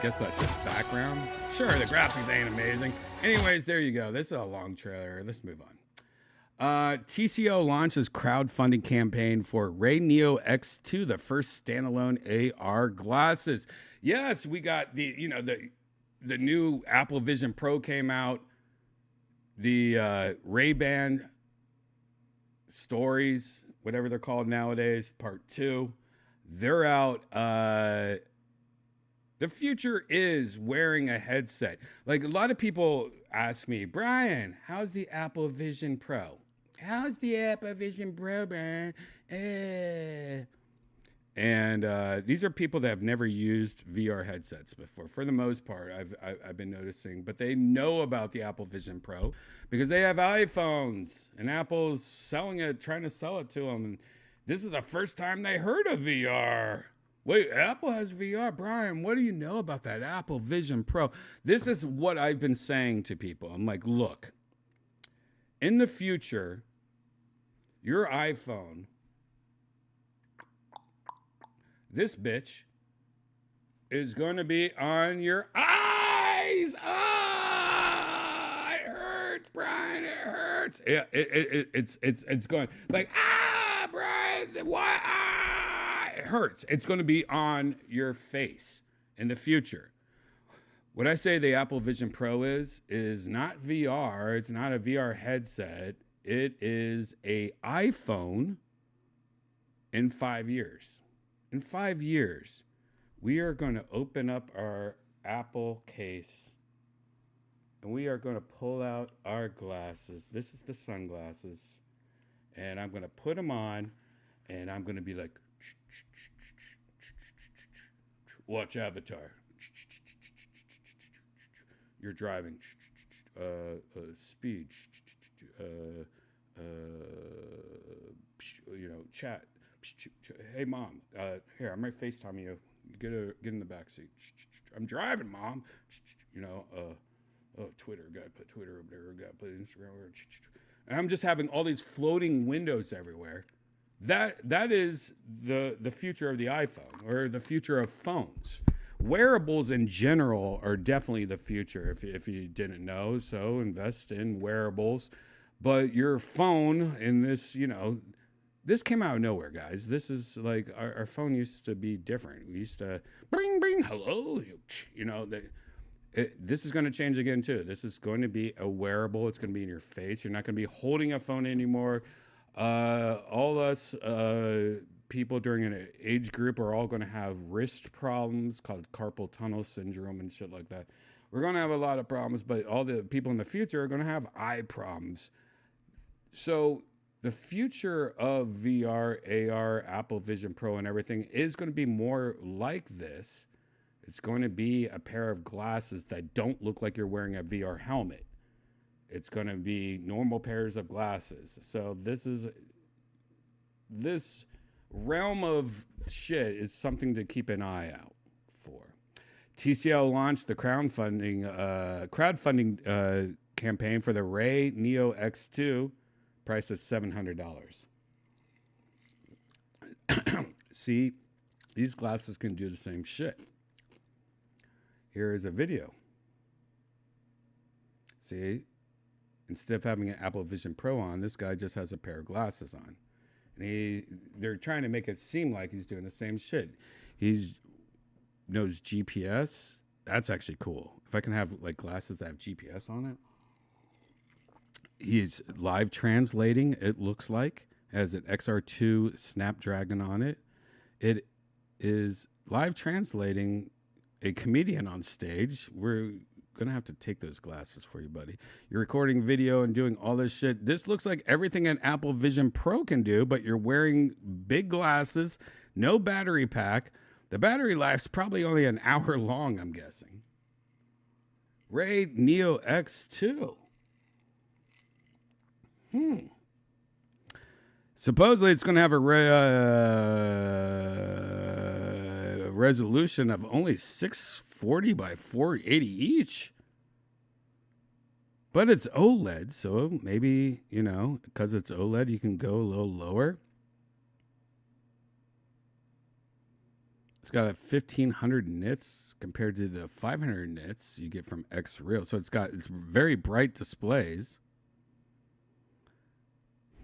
guess that's just background. Sure, the graphics ain't amazing. Anyways, there you go. This is a long trailer. Let's move on. TCO launches crowdfunding campaign for Ray Neo X2, the first standalone AR glasses. Yes, we got the new Apple Vision Pro came out. The Redban stories, whatever they're called nowadays, part 2, they're out. The future is wearing a headset. Like a lot of people ask me, Brian, how's the Apple Vision Pro? How's the Apple Vision Pro, Brian? And these are people that have never used VR headsets before. For the most part, I've been noticing, but they know about the Apple Vision Pro because they have iPhones and Apple's selling it, trying to sell it to them. And this is the first time they heard of VR. Wait, Apple has VR, Brian. What do you know about that Apple Vision Pro? This is what I've been saying to people. I'm like, look, in the future, your iPhone, this bitch is going to be on your eyes. Ah, it hurts, Brian. It hurts. Yeah, it's going like Brian. Why? It hurts. It's going to be on your face in the future. What I say the Apple Vision Pro is not VR. It's not a VR headset. It is a iPhone in 5 years. In 5 years, we are going to open up our Apple case and we are going to pull out our glasses. This is the sunglasses. And I'm going to put them on and I'm going to be like, watch Avatar. You're driving. Speed. Chat. Hey, Mom. Here, I might FaceTime you. Get in the back seat. I'm driving, Mom. Twitter. Gotta put Twitter over there. Gotta put Instagram over there. And I'm just having all these floating windows everywhere. That is the future of the iPhone or the future of phones. Wearables in general are definitely the future if you didn't know. So invest in wearables. But your phone in this, this came out of nowhere, guys. This is like our phone used to be different. We used to bring, hello. This is going to change again too. This is going to be a wearable. It's going to be in your face. You're not going to be holding a phone anymore. All us people during an age group are all going to have wrist problems called carpal tunnel syndrome and shit like that. We're going to have a lot of problems, but all the people in the future are going to have eye problems. So The future of VR, AR, Apple Vision Pro, and everything is going to be more like this. It's going to be a pair of glasses that don't look like you're wearing a VR helmet. It's going to be normal pairs of glasses. So this realm of shit is something to keep an eye out for. TCL launched the crowdfunding campaign for the Ray Neo X2, priced at $700. See, these glasses can do the same shit. Here is a video. See, instead of having an Apple Vision Pro on, this guy just has a pair of glasses on. And they're trying to make it seem like he's doing the same shit. He knows GPS. That's actually cool. If I can have like glasses that have GPS on it. He's live translating, it looks like, has an XR2 Snapdragon on it. It is live translating a comedian on stage. We're going to have to take those glasses for you, buddy. You're recording video and doing all this shit. This looks like everything an Apple Vision Pro can do, but you're wearing big glasses, no battery pack. The battery life's probably only an hour long, I'm guessing. Ray Neo X2. Supposedly it's going to have a resolution of only 640 by 480 each. But it's OLED, so maybe, you know, because it's OLED, you can go a little lower. It's got a 1500 nits compared to the 500 nits you get from X Real. So it's very bright displays.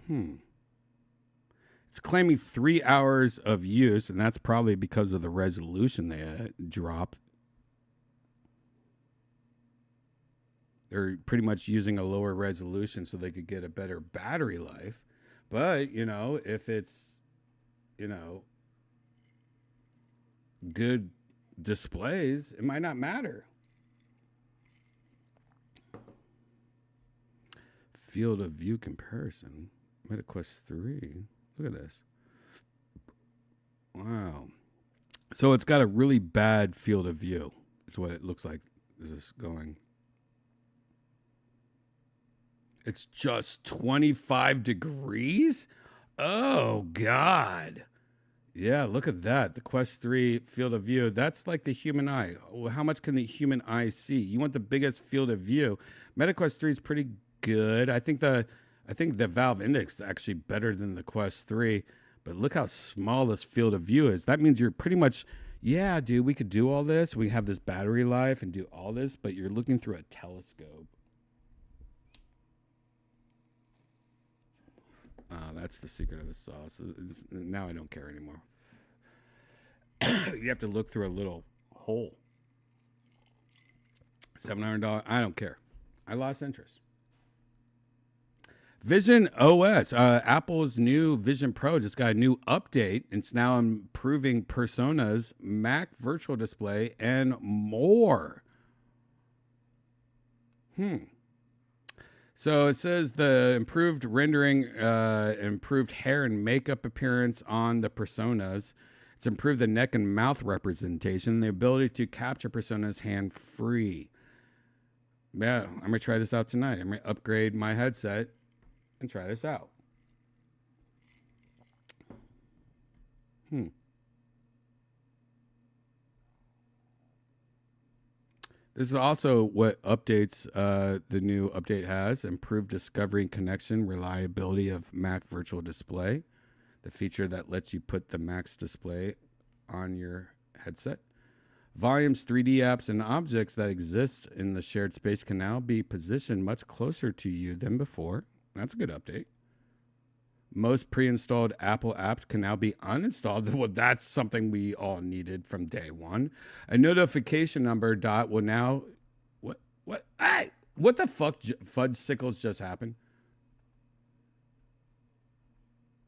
It's claiming 3 hours of use, and that's probably because of the resolution they dropped. They're pretty much using a lower resolution so they could get a better battery life. But, you know, if it's, you know, good displays, it might not matter. Field of view comparison. MetaQuest 3. Look at this. Wow. So it's got a really bad field of view. That's what it looks like. This is going. It's just 25 degrees? Oh, God. Yeah, look at that. The Quest 3 field of view. That's like the human eye. How much can the human eye see? You want the biggest field of view. MetaQuest 3 is pretty good. I think the Valve Index is actually better than the Quest 3, but look how small this field of view is. That means you're pretty much, yeah, dude, we could do all this. We have this battery life and do all this, but you're looking through a telescope. That's the secret of the sauce. Now I don't care anymore. You have to look through a little hole. $700. I don't care. I lost interest. Vision OS. Apple's new Vision Pro just got a new update. It's now improving personas, Mac virtual display, and more. So it says the improved rendering, improved hair and makeup appearance on the personas. It's improved the neck and mouth representation, the ability to capture personas hand-free. Yeah, I'm going to try this out tonight. I'm going to upgrade my headset and try this out. This is also what updates the new update has. Improved discovery and connection, reliability of Mac Virtual Display. The feature that lets you put the Mac's display on your headset. Volumes, 3D apps, and objects that exist in the shared space can now be positioned much closer to you than before. That's a good update. Most pre-installed Apple apps can now be uninstalled. Well, that's something we all needed from day one. A notification number dot will now... What? Hey! What the fuck fudge sickles just happened?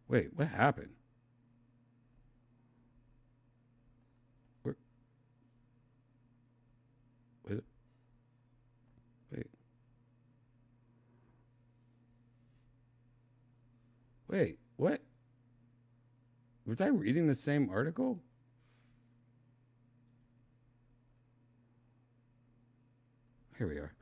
Wait, what happened? Where? Wait. Wait, what? Was I reading the same article? Here we are.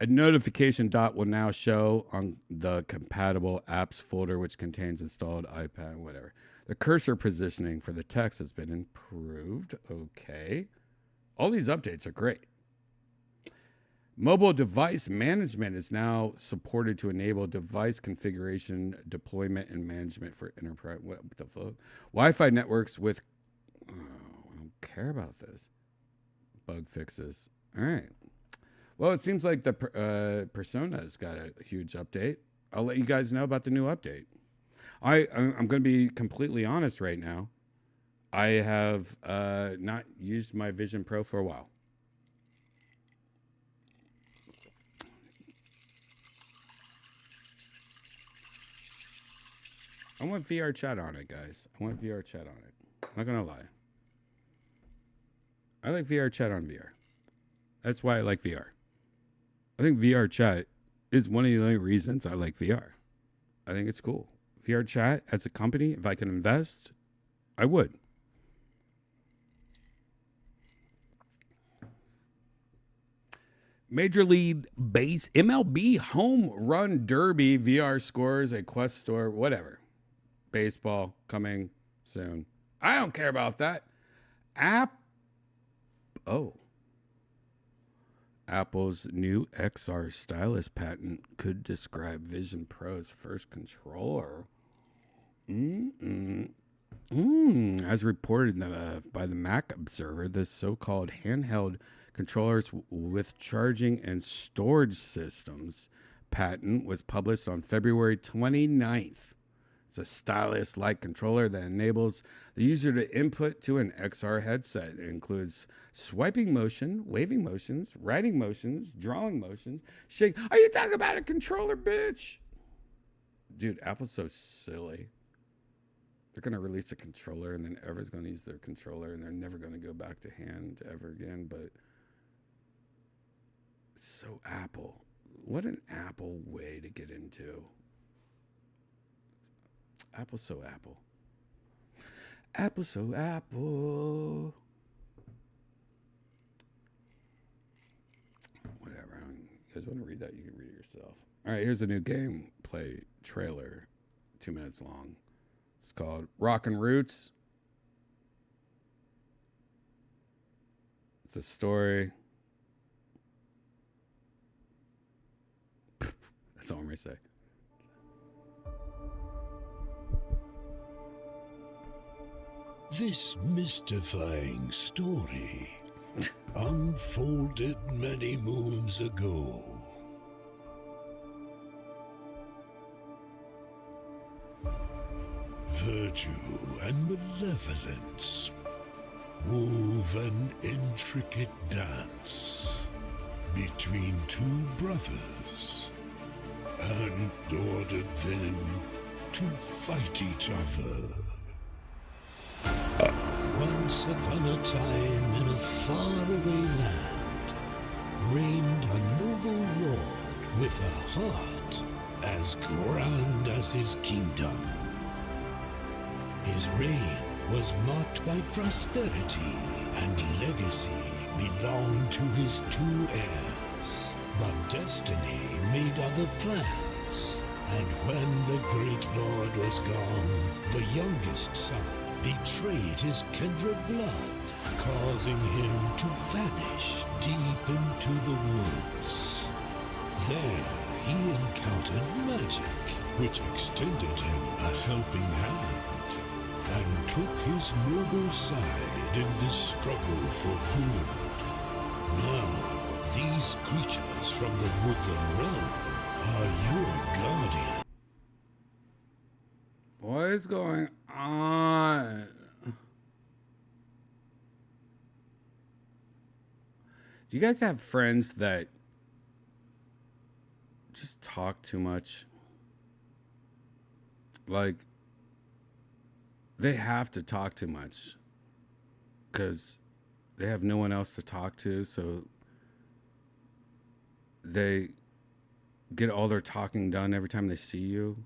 A notification dot will now show on the compatible apps folder, which contains installed iPad, whatever. The cursor positioning for the text has been improved. Okay. All these updates are great. Mobile device management is now supported to enable device configuration, deployment, and management for enterprise. What the fuck? Wi-Fi networks with. Oh, I don't care about this. Bug fixes. All right. Well, it seems like the Persona's got a huge update. I'll let you guys know about the new update. I'm going to be completely honest right now. I have not used my Vision Pro for a while. I want VR chat on it, guys. I want VR chat on it. I'm not going to lie. I like VR chat on VR. That's why I like VR. I think VR chat is one of the only reasons I like VR. I think it's cool. VR chat as a company, if I can invest, I would. Major League Base MLB Home Run Derby VR scores, a Quest store, whatever. Baseball coming soon. I don't care about that. Apple's new XR stylus patent could describe Vision Pro's first controller. As reported by the Mac Observer, this so-called handheld controllers with charging and storage systems patent was published on February 29th. It's a stylus-like controller that enables the user to input to an XR headset. It includes swiping motion, waving motions, writing motions, drawing motions, shake. Are you talking about a controller, bitch? Dude, Apple's so silly. They're going to release a controller and then everyone's going to use their controller and they're never going to go back to hand ever again. But it's so Apple. What an Apple way to get into. Apple's so Apple. Apple's so Apple. Whatever. You guys want to read that? You can read it yourself. All right, here's a new gameplay trailer. 2 minutes long. It's called Rockin' Roots. It's a story. That's all I'm going to say. This mystifying story unfolded many moons ago. Virtue and malevolence wove an intricate dance between two brothers and ordered them to fight each other. Once upon a time in a faraway land reigned a noble lord with a heart as grand as his kingdom. His reign was marked by prosperity, and legacy belonged to his two heirs. But destiny made other plans, and when the great lord was gone, the youngest son betrayed his kindred blood, causing him to vanish deep into the woods. There he encountered magic, which extended him a helping hand and took his noble side in the struggle for good. Now, these creatures from the woodland realm are your guardian. What is going on? Do you guys have friends that just talk too much? Like, they have to talk too much because they have no one else to talk to, so they get all their talking done every time they see you.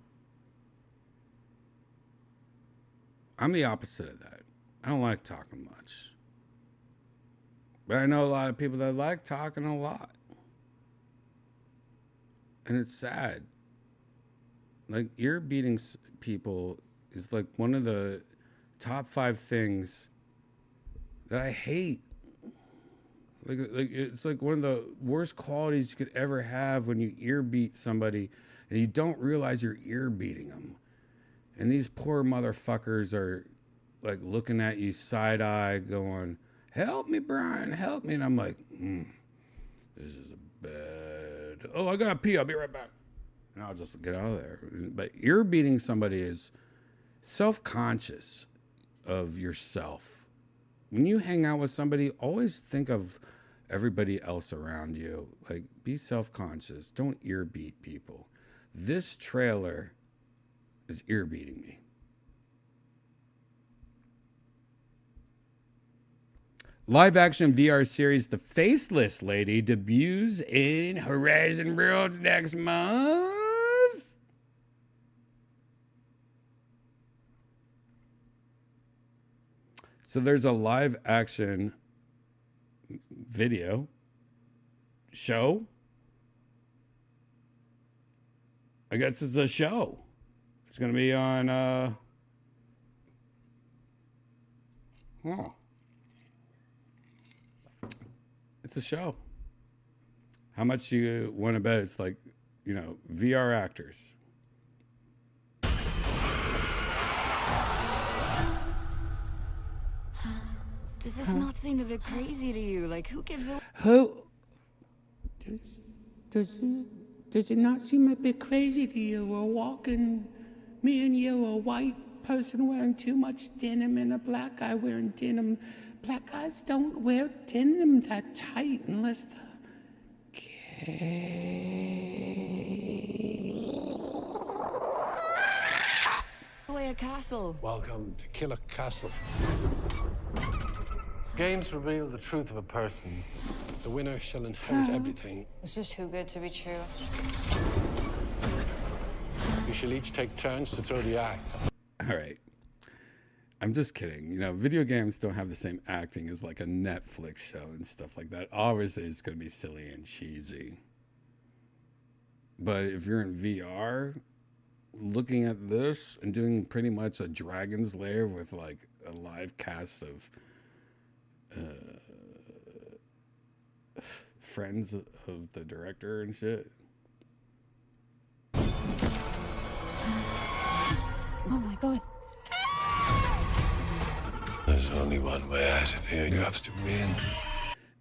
I'm the opposite of that. I don't like talking much. But I know a lot of people that like talking a lot. And it's sad. Like, ear beating people is like one of the top 5 things that I hate. Like it's like one of the worst qualities you could ever have when you ear beat somebody and you don't realize you're ear beating them. And these poor motherfuckers are like looking at you side eye going, help me, Brian, help me. And I'm like, this is a bad. Oh, I gotta pee. I'll be right back. And I'll just get out of there. But ear beating somebody is self-conscious of yourself. When you hang out with somebody, always think of everybody else around you. Like, be self-conscious. Don't ear beat people. This trailer is ear beating me. Live action VR series The Faceless Lady debuts in Horizon Worlds next month. So there's a live action video show. I guess it's a show. It's going to be on it's a show. How much you want to bet it's like, you know, VR actors? Does this not seem a bit crazy to you? Like, who gives a... Who? Does it not seem a bit crazy to you? We're walking, me and you, a white person wearing too much denim and a black guy wearing denim. Black guys don't wear denim that tight unless the... Away a castle. Welcome to Killer Castle. Games reveal the truth of a person. The winner shall inherit everything. This is too good to be true. You shall each take turns to throw the axe. All right. I'm just kidding. You know, video games don't have the same acting as like a Netflix show and stuff like that. Obviously, it's going to be silly and cheesy. But if you're in VR, looking at this and doing pretty much a Dragon's Lair with like a live cast of friends of the director and shit. Oh my god. There's only one way out of here. You have to win.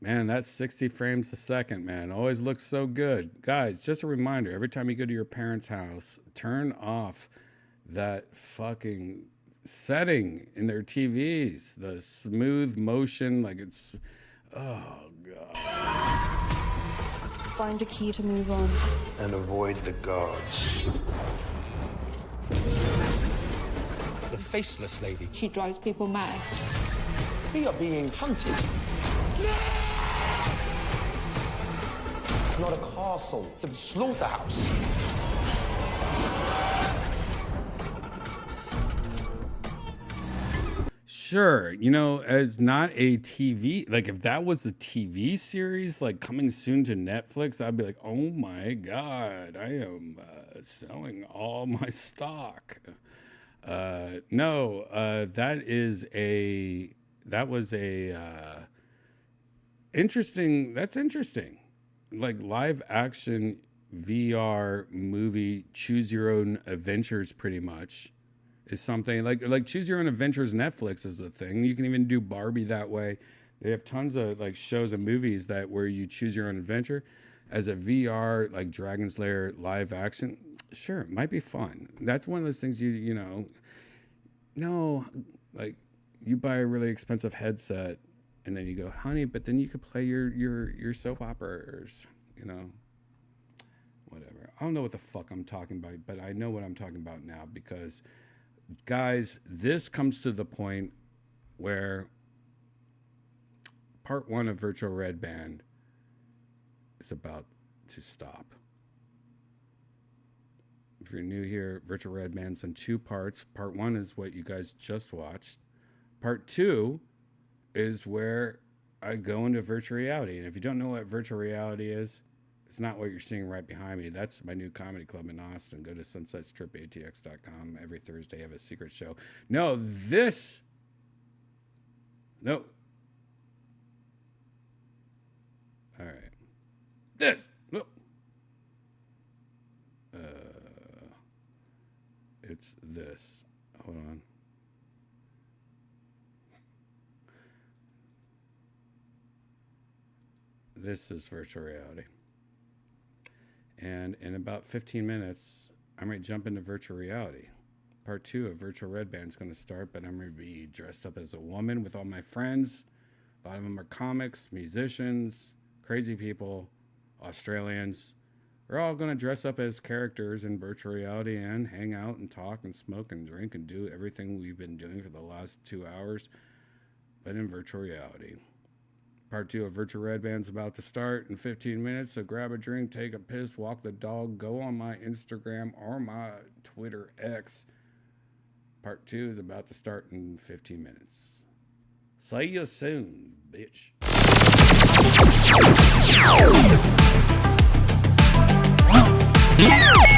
Man, that's 60 frames a second, man. Always looks so good. Guys, just a reminder, every time you go to your parents' house, turn off that fucking setting in their TVs. The smooth motion, like it's... Oh, God. Find a key to move on. And avoid the guards. The Faceless Lady. She drives people mad. We are being hunted. Not a castle, it's a slaughterhouse. Sure, you know, as not a TV, like if that was a TV series, like coming soon to Netflix, I'd be like, oh my God, I am selling all my stock. No, that was a interesting, that's interesting. Like live action VR movie, choose your own adventures pretty much. Is something like choose your own adventures. Netflix is a thing. You can even do Barbie that way. They have tons of like shows and movies that where you choose your own adventure. As a VR like Dragon's Lair live action, sure, it might be fun. That's one of those things you know. No, like you buy a really expensive headset and then you go, honey, but then you could play your soap operas, you know. Whatever. I don't know what the fuck I'm talking about, but I know what I'm talking about now because. Guys, this comes to the point where part 1 of Virtual Redban is about to stop. if you're new here, Virtual Redban's in 2 parts. Part 1 is what you guys just watched. Part 2 is where I go into virtual reality. And if you don't know what virtual reality is, it's not what you're seeing right behind me. That's my new comedy club in Austin. Go to sunsetstripatx.com. Every Thursday I have a secret show. No. All right. It's this. Hold on. This is virtual reality. And in about 15 minutes, I might jump into virtual reality. Part 2 of Virtual Redban is going to start, but I'm going to be dressed up as a woman with all my friends. A lot of them are comics, musicians, crazy people, Australians. We're all going to dress up as characters in virtual reality and hang out and talk and smoke and drink and do everything we've been doing for the last 2 hours, but in virtual reality. Part 2 of Virtual Redban's about to start in 15 minutes, so grab a drink, take a piss, walk the dog, go on my Instagram or my Twitter X. Part 2 is about to start in 15 minutes. See you soon, bitch. Yeah.